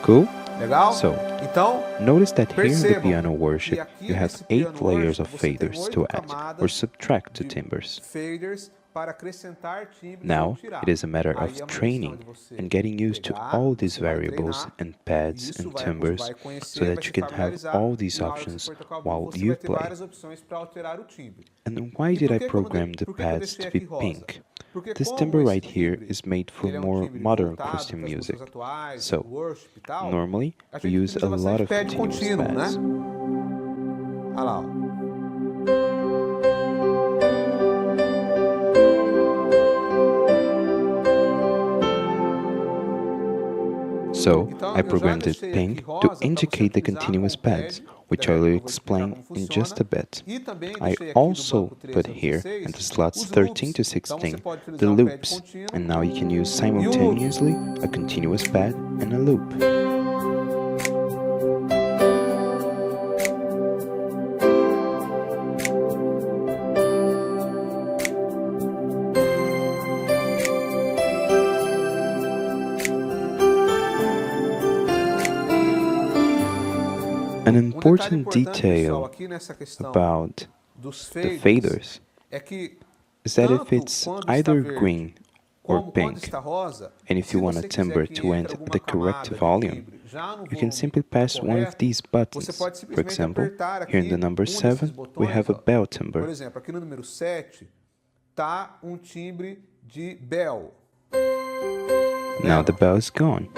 Cool? Legal? So, Então, notice that here in the percebam piano que worship, aqui you have nesse 8 piano layers worship of você tem faders 8 to add or camadas subtract to de timbres. faders para acrescentar timbres ou Now, tirar. it is a matter Aí of é uma training questão de você and getting used to pegar, all these você vai variables treinar, and pads isso and vai timbres conhecer, so vai that se you can have familiarizar, all these e na hora que options você for tocar o while você you vai ter play. várias opções para alterar o timbre. And why E did por I que program the por que eu pads deixei to be aqui rosa? pink? Porque This como timbre esse right here timbre, is made for ele é um more timbre modern voltado Christian para as music. músicas atuais, So, worship e tal, normally, a we gente use a utiliza lot bastante of pad continuous contínuo, né? pads. Olha lá, ó. So, Então, I eu já programmed it deixei pink aqui to rosa para você indicate the utilizar continuous com o pad, pads, que which daqui a I pouco will eu vou explicar explain como in just funciona. a bit. E também I deixei aqui do also bloco 13 put ao here, 16, in the slots os 13 to loops. Então você 16, pode the utilizar um pad loops, contínuo and now you can use e um loop. simultaneously a continuous pad and a loop. An important Pessoal, detail aqui nessa questão about dos the faders faders é que is that if tanto it's quando está either verde green or Como, onde pink. está rosa, And if se you want a você quiser timbre que to entre enter alguma the correct camada de volume, timbre já no you can volume simply pass one of correto, these você buttons. pode For simplesmente example, apertar here in the aqui number desses 7, we botões, have a ó. bell Por timbre. exemplo, aqui no número 7 tá um timbre de bell. Now the Vendo? bell is gone.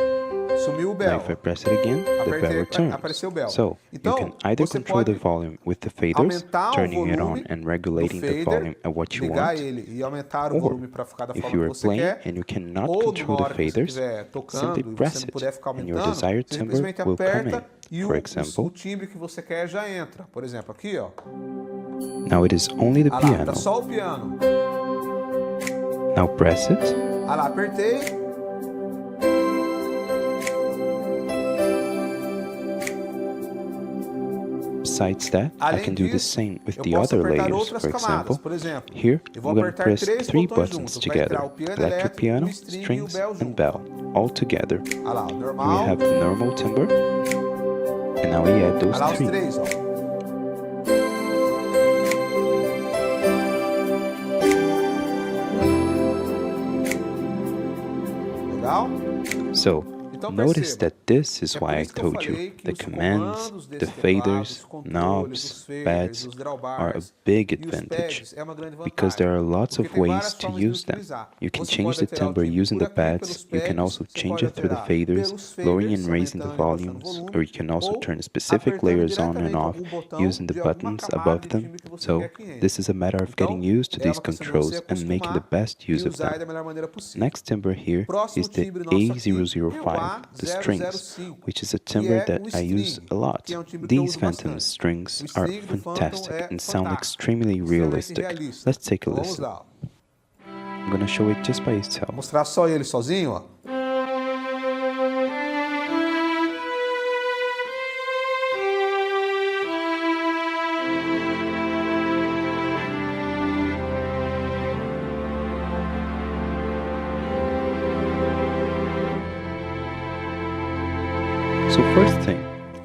Sumiu o Now bell. if I press it again, the bell returns. Apareceu o bell. So, you Então, can either você control the pode volume with the faders, aumentar o turning it on volume and do regulating the fader, volume at what you ligar want, ele e aumentar o or volume para ficar da if forma you que are você playing quer, and you cannot ou control numa the hora que você faders, estiver simply tocando e press você não it puder ficar and your aumentando, desired você timbre simplesmente will come aperta in. e For o example, timbre que você quer já entra. Por exemplo, aqui, ó. now it is only the Ah lá, piano. tá só o piano. Now press it. Ah lá, apertei. Besides that, I Além can do the disso, same with eu the posso other apertar layers. outras For camadas. example, Por exemplo, here eu vou I'm going to apertar press 3 three botões buttons juntos para entrar together: o piano electric elétrico, piano, o string e o strings, bell and junto. bell, all together. Ah lá, o We normal. have the normal timbre, and now we add Ah those lá, os three. três, ó. Legal? So, Então notice perceba, that this is é por why I isso que eu told falei you que the os commands, comandos the desse teclado, faders, os controles, knobs, os faders, pads os are a drawbars big e os advantage pads é uma grande because there are vantagem. lots Porque of tem ways várias to formas de use them. utilizar. You can Você change pode the alterar o timbre timbre using por the aqui, pads, pelos you can pads, also você change pode it through the alterar faders, pelos lowering faders, and raising the aumentando e abaixando o volumes, volume, or you can also ou turn specific apertando layers on and diretamente off algum botão using the de alguma buttons camada above de them. timbre que você So, quer que entre. this is a matter of getting Então, used to é these uma questão de você controls and making the acostumar best e use of usar them. da melhor maneira possível. Next timbre here Próximo is the timbre nosso aqui é o A005, the strings, A005, which is a que timbre é that o I use string, a lot. que é um timbre que eu These uso Phantom bastante. strings O are string do Phantom fantastic é and sound fantástico, extremely extremamente realistic. realista. Let's take a Então, vamos listen. lá. Ó. I'm gonna show it just by itself. Vou mostrar só ele sozinho, ó. So first thing,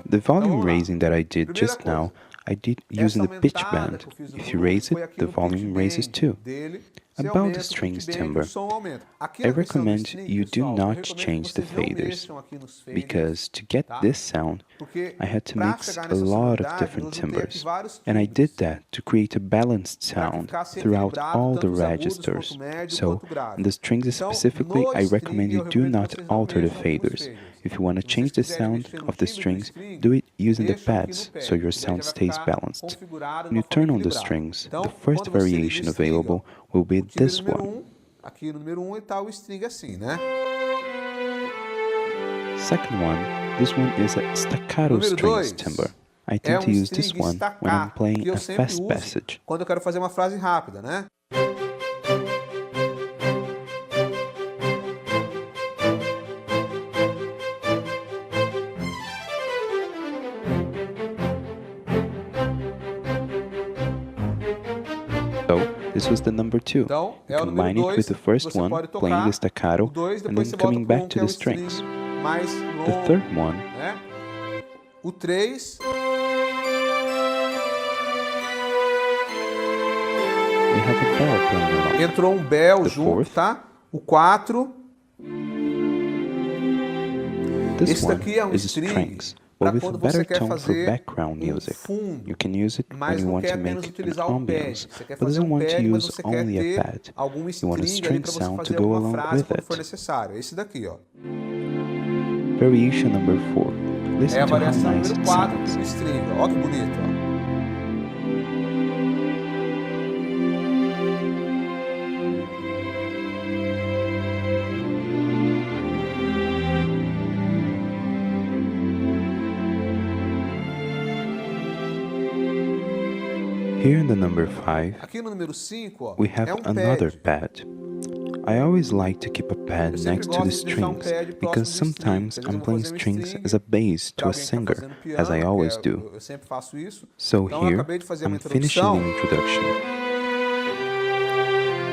the volume vamos lá. raising that I did Primeira just now, I did using the pitch aumentada band. que eu fiz no If you volume raise foi it, aqui the no volume pitch raises bend too. dele. Se About aumenta the o strings pitch bend, timbre, o som aumenta. Aqui I na versão do recommend string, you do pessoal, eu not recomendo change que the vocês não faders mexam aqui nos faders, because to get tá? this sound, Porque I had to pra mix chegar a nessa lot of sonoridade, different eu juntei aqui timbres, vários and I timbres, did that to create a balanced para que sound ficasse throughout equilibrado all the tanto os agudos registers. quanto o médio So, quanto o grave. in the strings Então, specifically, no I string, recommend you eu do recomendo que not vocês não alter the mexam aqui nos faders. faders. If you want to Se vocês change the quiserem sound mexer no of the timbre do strings, string, do it using the deixam aqui pads no pad, so your que daí sound já vai stays ficar balanced. configurado de When uma you turn forma on the equilibrada. strings, Então, the first quando você liga o variation string, available will be o timbre this número one. 1, aqui no número 1 está o string assim, né? Second one, this one is a staccato Número strings 2 timbre. I é tend to use this string one when I'm staccato, playing que eu a sempre fast uso passage. quando eu quero fazer uma frase rápida, né? So, this was the number 2. Então, You é o número combine it 2 with the que first você one, pode playing tocar the o staccato, 2, and depois then você volta coming para back um que to é the o string strings. mais The longo, third one, né? O 3, we have a bell playing along. entrou um bell The junto, fourth. tá? O 4, This esse one daqui é um is string strings, para but with a quando você better quer tone for fazer background music. fundo, You can use it when mas you não want quer to apenas make an utilizar o pad. ambience, Você quer but fazer doesn't um want to pad, mas use você quer only a ter pad. algum You want a string ali string para você sound to fazer go alguma along frase with quando for it. necessário. Esse daqui, ó. Variation number 4. É Listen a to how variação nice número it 4 sounds. do string. Ó que bonito, ó. Here in the number 5, Aqui no número 5, ó, we have é um another pad. pad. I always like to keep a pad Eu sempre next to the gosto de deixar um strings pad próximo because do string. sometimes Às vezes eu I'm vou playing fazer um strings string as a bass para to a alguém que está singer, fazendo as I piano, always que do. eu sempre faço isso. So Então eu here, acabei de fazer uma I'm finishing the introdução. introduction.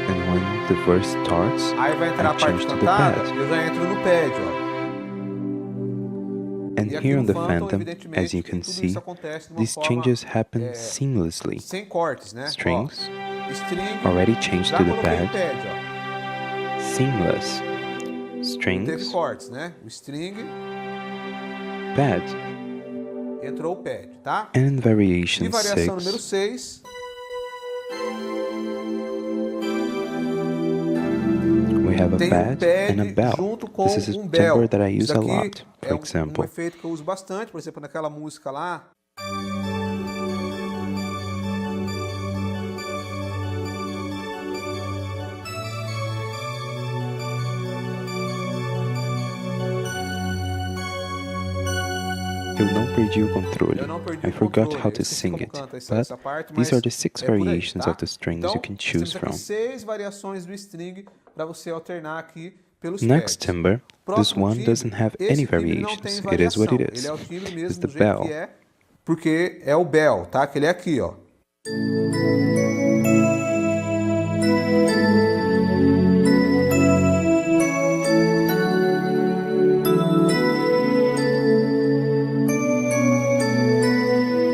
And when the verse starts, Aí vai entrar I a parte change to the cantada, pad. eu já entro no pad, ó. And E aqui here on no the Phantom, Phantom, evidentemente, as you can tudo see, isso acontece de uma these forma changes happen seamlessly. sem cortes, né? Strings, Ó, string, already changed já to the coloquei o pad, pad, ó. seamless. Teve Strings, cortes, né? O string, pad, entrou o pad, tá? and in De variation variação número 6, 6, we have a tem um pad and a pad bell. junto com This is a um timbre bell. that I Isso use a daqui lot, é for um example. efeito que eu uso bastante, por exemplo, naquela música lá. Eu não perdi o controle. Eu não perdi I o forgot controle. how Eu to esqueci sing como it, canta but essa parte, these mas are the 6 é por aí, variations tá? of the strings Então, you can nós choose temos aqui from. 6 variações do string para você alternar aqui pelos Next pads. timbre, this Próximo one timbre, doesn't have esse any timbre não tem variations. It is what variação. it Ele is. é o timbre It's mesmo the do jeito que bell. é, porque é o bell, tá? Que ele é aqui, ó.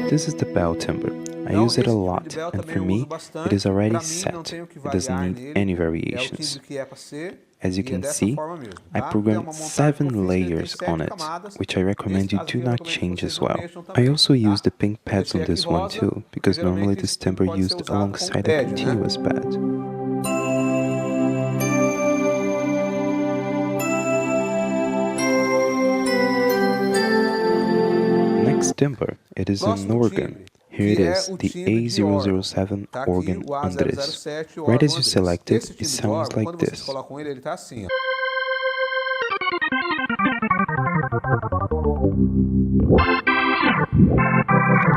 This is the bell timbre. I Então, use it a esse timbre lot, de bell and também for eu me, uso it bastante. is already Para mim, não set. tem o que It doesn't variar need nele. any É o variations. timbre que é para ser. As you E é can dessa see, forma mesmo, I tá? É programmed uma montagem que eu 7 fiz, que ele tem layers 7 on it, camadas. which I recommend Nesse you caso do aqui, eu not recomendo que change vocês as não well. mexam I também, also tá? use the pink Eu pads deixei on aqui this one rosa, too, porque because geralmente normally esse this timbre timbre pode ser used usado como alongside a pad, né? continuous pad. Next timbre, it is an Próximo organ. timbre, Here it que é is, o the timbre de órgão. A007 Tá aqui organ o Andres. A007, o Right órgão as you Andres. select it, Esse it timbre de sounds órgão, like quando vocês this. colocam ele tá assim, ó.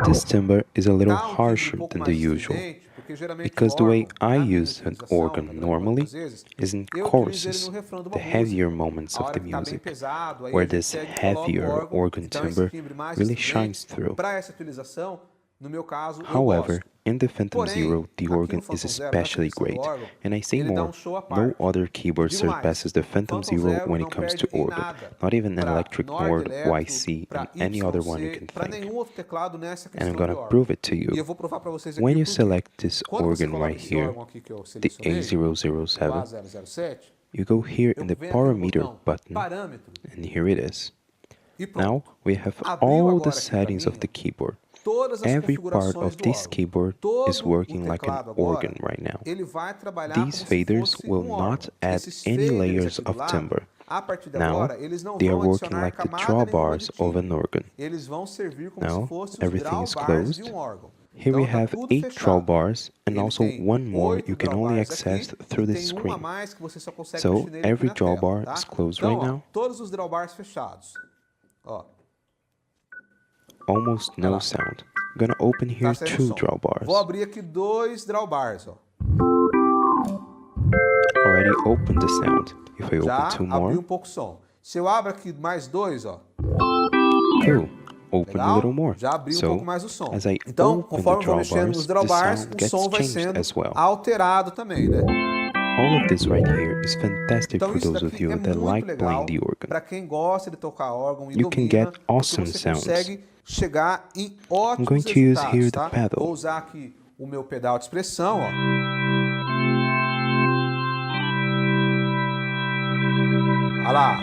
This timbre is a little Tá um timbre harsher pouco than the mais usual, estridente, porque geralmente because the way órgão, I na minha use an utilização, organ na grande normally maioria das vezes, is in eu utilizo ele no choruses, refrão de uma the heavier música. moments A of hora the que tá bem music, pesado, aí a where gente this pega e coloca o heavier órgão. organ Então esse timbre timbre mais really estridente, shines through. para essa utilização, no meu caso, eu However, gosto. in the Phantom Porém, Zero, the aqui organ no is Phantom Zero, nessa especially questão do great, órgão, and I say ele dá more, um show à no parte. other keyboard Digo mais, surpasses the o Phantom Phantom Zero Zero when não it comes perde to em organ, nada not even para Electric Nord, Nord, Eletro, YC, para and any other one you YC, can para think. nenhum outro teclado nessa And I'm questão de gonna órgão. prove it to E you. eu vou provar para vocês aqui When o you porquê. select this Quando você organ coloca right esse here, órgão aqui que eu the selecionei, o A007, A007, you go here eu in the venho aqui no parameter botão button, parâmetro and here it is. e pronto. Now we have Abriu all the agora aqui para settings mim, of the keyboard. todas as Every part configurações of do this órgão. keyboard is Todo o working like an teclado agora, organ right now. ele vai trabalhar These como se faders fosse will órgão. not add Esses any faders layers aqui do of lado, timbre. a partir de Now agora, eles não they are vão working adicionar like the camada nenhuma drawbars de of an timbre. organ. Eles vão servir como se Now fossem os everything is drawbars de closed. órgão. Here we Então tá have tudo 8 fechado. drawbars and Ele also tem one more 8 you can only drawbars access aqui through e the tem um a screen. mais que você só consegue So mexer nele aqui every na tela, drawbar tá? is closed Então, right ó, now. todos os drawbars fechados. Ó, Almost olha no lá. sound. I'm gonna open Tá here saindo 2 som. drawbars. Vou abrir aqui 2 drawbars, ó. Already opened the sound. If I Já open 2 abri more, um pouco o som. Se eu abro aqui mais 2, ó. cool. Open a little Legal? more. Já abri um So, pouco mais o som. as I Então, open conforme the eu vou mexendo nos drawbars, drawbars, the sound o gets som vai changed sendo as well. alterado também, né? All of this right here is fantastic Então for isso those of daqui you é that muito like legal playing the organ. para quem gosta de tocar órgão e You can domina, get awesome porque você sounds. consegue chegar em I'm ótimos going to use resultados, here the tá? pedal. Vou usar aqui o meu pedal de expressão, ó. Olha lá.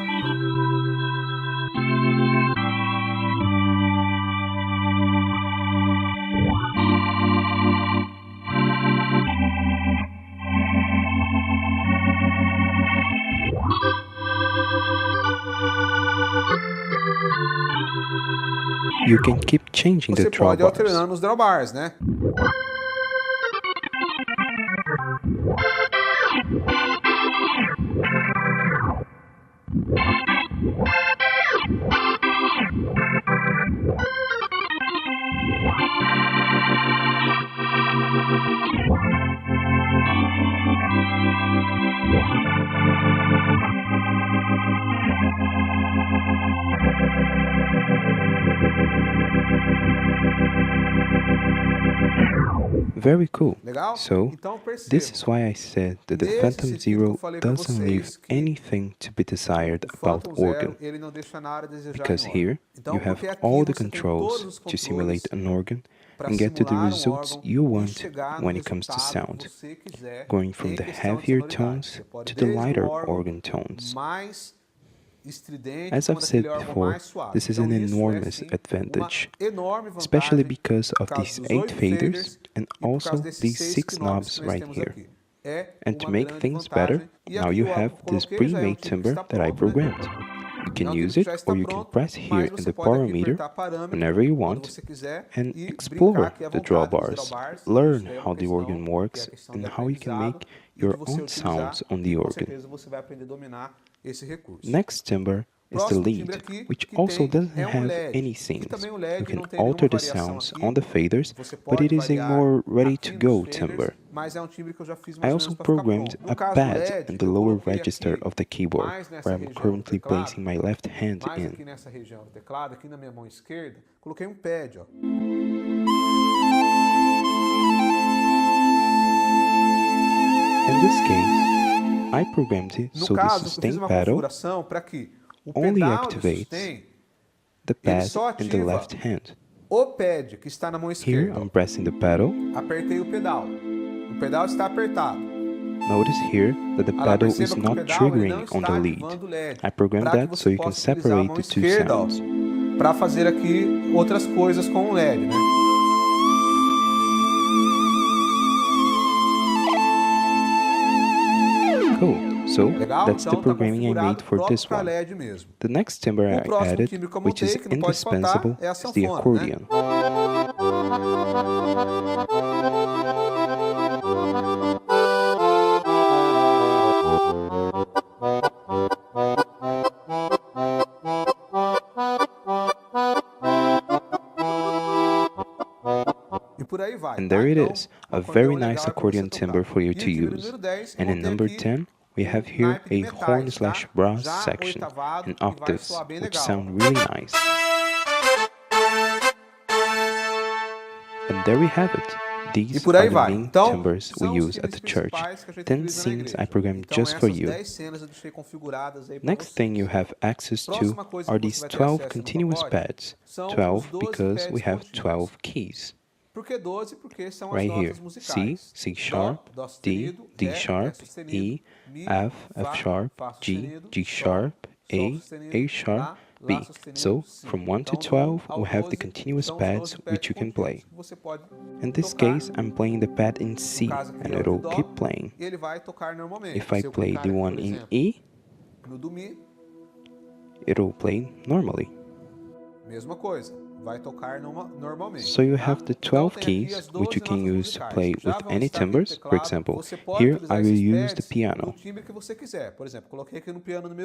You can keep changing the Você pode drawbars. alternando os drawbars, né? Very cool. Legal? So, Então perceba. this is why I said that the Nesse Phantom sentido que eu Zero falei pra doesn't leave vocês que anything to be desired O about Phantom Zero, organ. ele não deixa nada a desejar Because em órgão. here Então, you have porque aqui all the você tem controls todos os to controles simulate an organ, and get to the results you want when it comes to sound, going from the heavier tones to the lighter organ tones. As I've said before, this is an enormous advantage, especially because of these 8 faders and also these 6 knobs right here. And to make things better, now you have this pre-made timbre that I programmed. You can use it, or you can press here in the power meter whenever you want and explore the drawbars, learn how the organ works and how you can make your own sounds on the organ. Next timbre is the lead, which also doesn't have any scenes. You can alter the sounds on the faders, but it is a more ready-to-go timbre. I also programmed a pad in the lower register of the keyboard, where I'm currently placing my left hand in. In this case, I programmed it so the sustain pedal only activates the pad in the left hand. Here I'm pressing the pedal. Notice here that the pedal is not triggering on the lead. I programmed that so you can separate the two sounds. Para fazer aqui outras coisas com o LED, né? Cool. So that's the programming I made for this one. The next timbre I added, which is indispensable, is the accordion. And there it is, a very nice accordion timbre for you to use. And in number 10, we have here a horn/brass section and octaves, which sound really nice. And there we have it. These are the main timbres we use at the church. 10 scenes I programmed just for you. Next thing you have access to are these 12 continuous pads. 12 because we have 12 keys. Right here, C, C sharp, D, D sharp, E, F, F sharp, G, G sharp, A sharp, B. So, from 1 to 12, we have the continuous pads which you can play. In this case, I'm playing the pad in C, and it'll keep playing. If I play the one in E, it'll play normally. So you have the 12 keys, which you can use to play with any timbres. For example, here I will use the piano.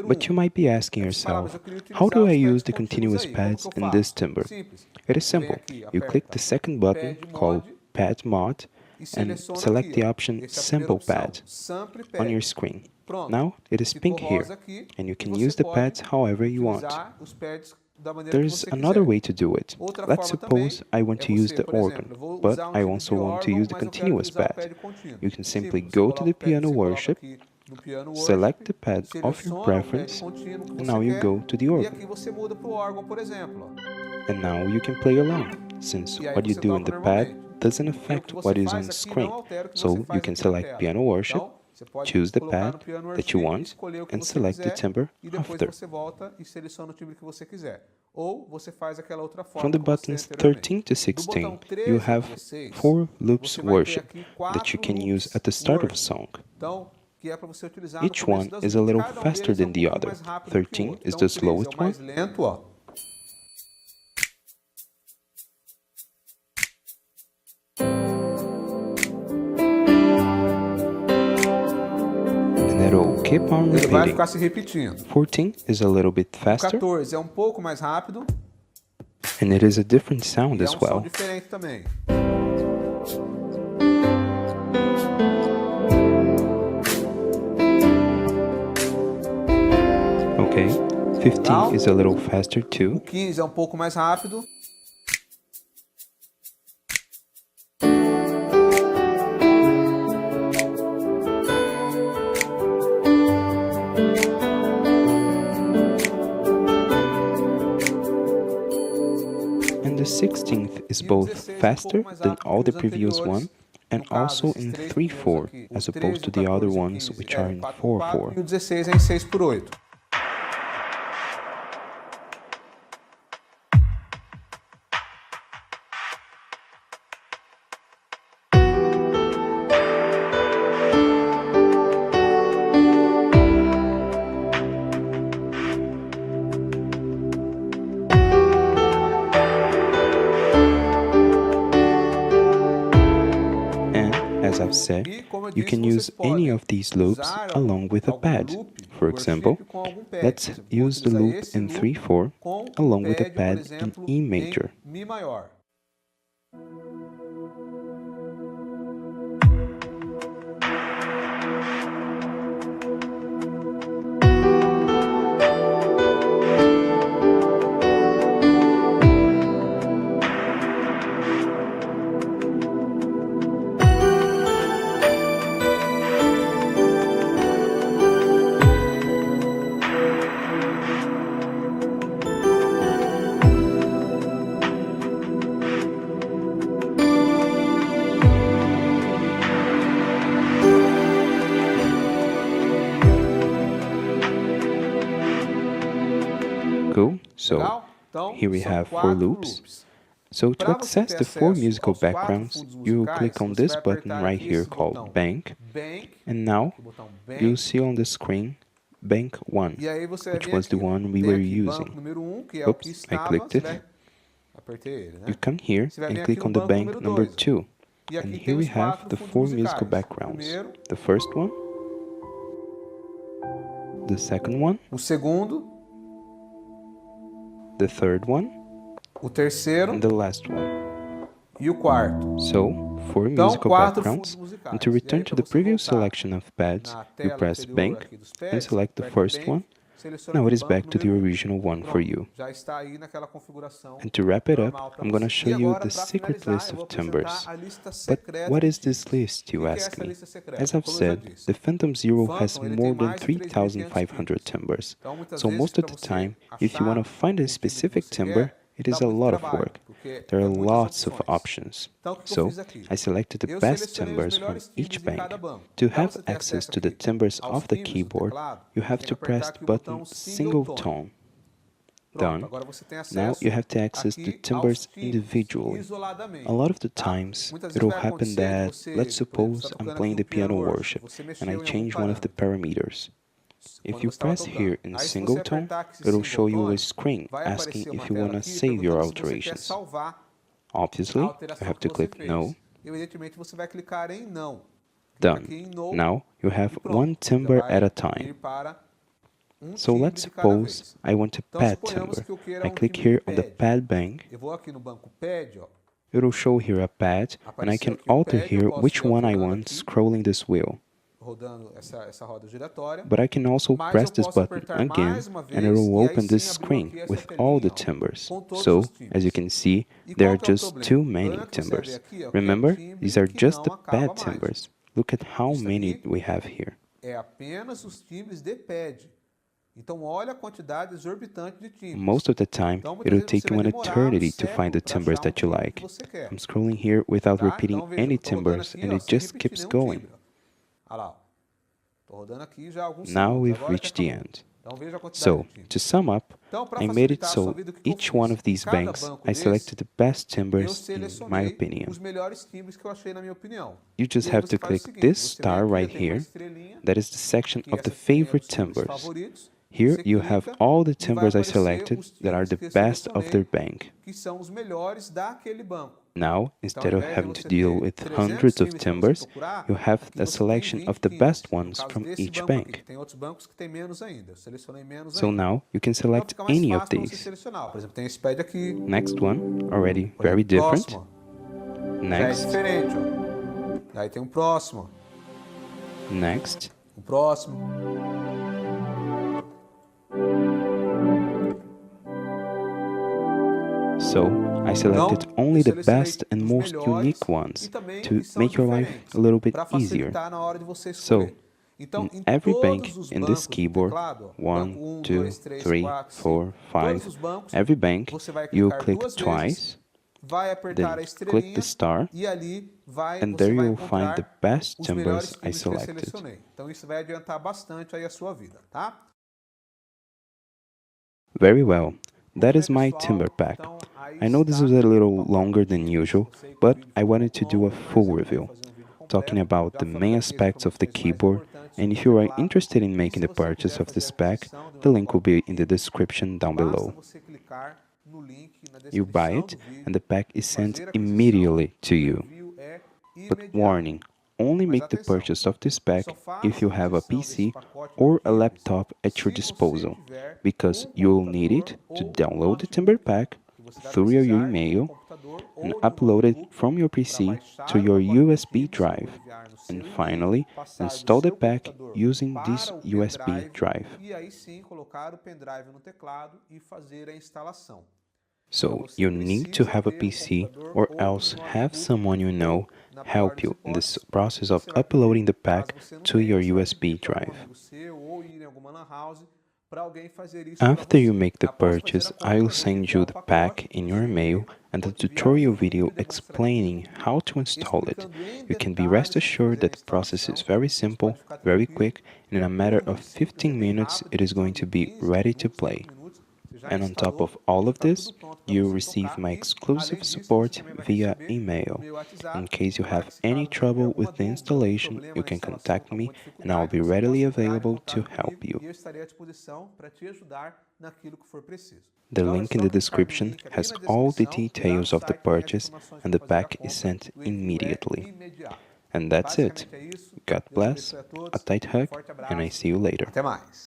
But you might be asking yourself, how do I use the continuous pads in this timbre? It is simple. You click the second button called Pad Mod and select the option Sample Pad on your screen. Now it is pink here, and you can use the pads however you want. There's another way to do it. Let's suppose I want to use the organ, but I also want to use the continuous pad. You can simply go to the piano worship, select the pad of your preference, and now you go to the organ. And now you can play along, since what you do in the pad doesn't affect what is on the screen. So you can select piano worship, choose the pad that you want, and select the timbre after. From the buttons 13 to 16, you have 4 loops worship that you can use at the start of a song. Each one is a little faster than the other. 13 is the slowest one. It'll keep on repeating. 14 is a little bit faster. 14 é pouco mais rápido. And it is a different sound as well. Diferente também. Okay, 15 is a little faster too. 15 é pouco mais rápido. And the 16th is E o both 16 é um faster pouco mais than rápido all que the os previous one anteriores. and No caso, also esses in três primeiros 3/4 aqui, as o 13, opposed to o the other 14 e o ones 15, which é are in 4/4 4/4. e o 16 é em 6/8. And, as I've said, E, como eu you disse, can vocês use any podem of these loops usar along with a algum pad. loop For do example, worship com algum pad. let's Por exemplo, vou use the utilizar loop esse in loop 3/4 com um along with a pad, por pad in exemplo, E em major. Mi maior. Cool? So, Legal? Então, here we são have 4 4 loops. loops. So to Para você access ter the 4 acesso musical aos 4 backgrounds, fundos you will musicais, click on você this vai button apertar right aqui here esse called botão Bank, Bank, and now aqui o botão you'll Bank, see on the screen Bank 1, e aí você vai which vir was the aqui. one we Tem were aqui banco using. número 1, que é o que Oops, I estava, clicked você it. vai... Apertei ele, né? You come here Você vai vir and aqui click no on the banco bank número number 2. 2, E and aqui here tem we os have 4 the fundos 4 musical musicais. O backgrounds. primeiro, The first one, the second one, o segundo, the third one, o terceiro and the last one. e o quarto. So, 4 Então, musical 4 fundos backgrounds, musicais. and to E aí, return to para the você previous voltar selection of pads, na you tela press anterior Bank aqui dos and pads, select the aperta first Bank, one. seleciona Now aqui it is banco back to the número 1. original one for Pronto, you. já está aí naquela configuração And to wrap it up, normal para I'm going to você. show E you agora, the para secret finalizar, list eu vou of apresentar timbres. a lista But secreta what de is this timbres. list, O you que é ask essa me? lista secreta? As I've Como eu já said, disse, the Fantom-0 has Phantom ele more tem than mais de 3.500 3,500 timbres. timbers. Então, muitas So vezes, most of para the você time, if you want to achar find a um timbre que specific você timbre, quer, it dá is a muito lot of trabalho, work. porque There é are muitas lots of opções. options. Então, o que eu So, fiz aqui? I selected the Eu best selecionei os timbers from melhores each timbres em bank. cada banco. To Para have você ter access acesso to the aqui timbers aos of the timbres do keyboard, teclado, you have tem que to press apertar the aqui o button botão Single Single Tone. Tone. Pronto, Done. agora você tem Now you acesso have to access the aqui timbers aos timbres individually. isoladamente. A lot of the Tá? times Muitas vezes it'll vai happen acontecer de that, você, let's por exemplo, está suppose I'm tocando aqui playing um the piano worship, worship você and I mexeu em algum change one of the parâmetro parameters. If quando you você estava press here tocando. in Aí, se single você tone, apertar aqui it'll single show you a tone, screen vai asking aparecer if uma you tela want to aqui save your perguntando se você quer alterations. salvar a Obviously, you alteração have que to você click fez. No. Evidentemente, você vai clicar em não. Clica Done. aqui em No Now you have e pronto. one Já timbre vai at a ir time. para um So timbre let's de cada suppose vez. I want a Então, pad suponhamos timbre. que eu queira I um click timbre de here on the pad. pad bank. Eu vou aqui no banco pad, ó. It'll show here a pad, and I Apareceu can aqui o alter pad, eu here posso which ir one I alterando want aqui, scrolling this wheel. rodando essa roda giratória. But I can also Mas press eu this posso button apertar again mais uma and it vez will e aí open this sim abriu screen aqui essa with all the telinha, ó, timbers. com todos So, os as timbres. you can see, E there qual are que é o just problema? too O many problema é que você vai ver timbers. aqui, ó, que é um Remember, timbre these are que just não the acaba pad mais. timbers. Look at how Isso many aqui we have here. é apenas os timbres de pad. Então, olha a quantidade exorbitante de timbres. Most of the time, Então, muitas it'll vezes take você you vai an demorar um eternity to find the século para timbers achar um that you timbre que like. você quer. I'm scrolling here without Tá? repeating Então, veja, any eu tô rodando timbers aqui, and ó, it sem just repetir keeps nenhum going. timbre. Ó. Olha lá, ó. Tô rodando aqui já há alguns Now segundos. we've Agora que reached the acabou. end. Então, veja a quantidade So, de timbres. to sum up, Então, para I made it facilitar a sua so vida, o que eu each fiz? one of Em these cada banks, banco I desse, selected the best eu timbers in my selecionei opinion. os melhores timbres que eu achei na minha opinião. You just E aí have você to faz o click seguinte, this você vem star aqui, ó, right tem uma here. estrelinha, That is the section que of the essa estrelinha é favorite dos timbres timbers. favoritos. Here Você you have clica all the e vai timbers I aparecer selected os that are timbres the que eu best of their selecionei, bank. que são os melhores daquele banco. Now, Então, ao instead of invés de having to você deal ter with 300 hundreds of timbres para você timbers, procurar, you have aqui a você tem selection 20 of the best timbres. No ones caso from desse each banco aqui, bank. que tem outros bancos que tem menos ainda. Eu selecionei menos So ainda. now you can Então select fica mais any of fácil para você these. selecionar. Por exemplo, tem esse pad aqui. Next one, already Por very exemplo, different. próximo. Já é Next, diferente, ó. Aí tem um próximo. next, Um próximo. so I selected Então, only eu the selecionei best and os most melhores unique ones e também to que são make your life diferentes, a little bit para easier. facilitar na hora de você So, escolher. Então, In em every todos bank os in this bancos do keyboard, teclado, ó, banco 1, 1, 2, 2, 3, 3, 4, 5, 4, todos 5, os bancos, every bank, você vai you clicar click 2 vezes, twice, vai apertar then a click the estrelinha star, e ali and você there vai you'll find the encontrar best os timbers melhores I timbres que eu selected. selecionei. Então isso vai adiantar bastante aí a sua vida, tá? Very well. Muito That bem, is my pessoal. timber pack. Então aí I know this is está a o little pacote longer de than timbres. usual, Eu sei que o but vídeo I ficou um wanted pouco to do a longo, mas full eu pude review, fazer um vídeo talking completo, about já the falando main aqui as aspects of the informações mais keyboard, importantes and sobre o if you are teclado. interested in E making se the você purchase quiser of fazer a this pack, aquisição de the uma link will cópia be in the aqui, description down basta below. você clicar no link na You buy descrição it, do vídeo, and the pack is sent fazer a aquisição immediately to e o you. envio é But imediato. warning, only Mas make the atenção, purchase of this só pack if faça you a have a aquisição desse PC pacote de or a timbres laptop at your se você disposal, tiver because um you'll need computador it to ou um download the timber notebook, pack que você vai through your precisar de um email computador and ou de um upload it notebook from your para PC to baixar o your pacote de USB timbres que eu vou drive, enviar no and seu e-mail, finally passar do install the seu pack computador using this para o USB pendrive drive. e aí sim colocar o pendrive no teclado e fazer a instalação. Então So você you need to precisa have a ter um PC computador or ou um else have notebook someone you know ou, na pior help das you in this hipóteses, process of você vai uploading pedir, the caso pack você não to tenha, your você vai USB pedir para algum drive. amigo seu ou ir em alguma lan house para alguém fazer isso para After you você. make the Após fazer a purchase, I'll compra, eu vou te send enviar you o the pacote pack in no your seu email e-mail, and vou a te enviar um tutorial video vídeo demonstrativo explaining how to install it. explicando em You can be rest detalhes como assured fazer a that the process is instalação. very Você simple, pode ficar very tranquilo, quick, and que in é a matter tudo of muito simples, é 15 bem minutes rápido, it is questão going de to be 15 ready to minutos, 5 play. minutos, você já And on top instalou of all e of está tudo this, pronto para you você receive tocar. my E, exclusive além disso, você support também vai via receber o email. meu In WhatsApp case you para have que, se any caso você tiver trouble alguma with the dúvida, algum installation, problema you na can instalação, contact me alguma and I'll dificuldade, be você pode readily entrar em available to contato help comigo you. e eu estarei à disposição para te ajudar naquilo que for preciso. The Então é link in só the clicar no description link aqui has na all the descrição e lá no details of the site tem as purchase informações and para the fazer a pack is compra sent e o envio é immediately. imediato. And that's it. Basicamente é isso. God Deus bless, abençoe a a todos. tight Um hug, forte and I abraço. see you later. Até mais.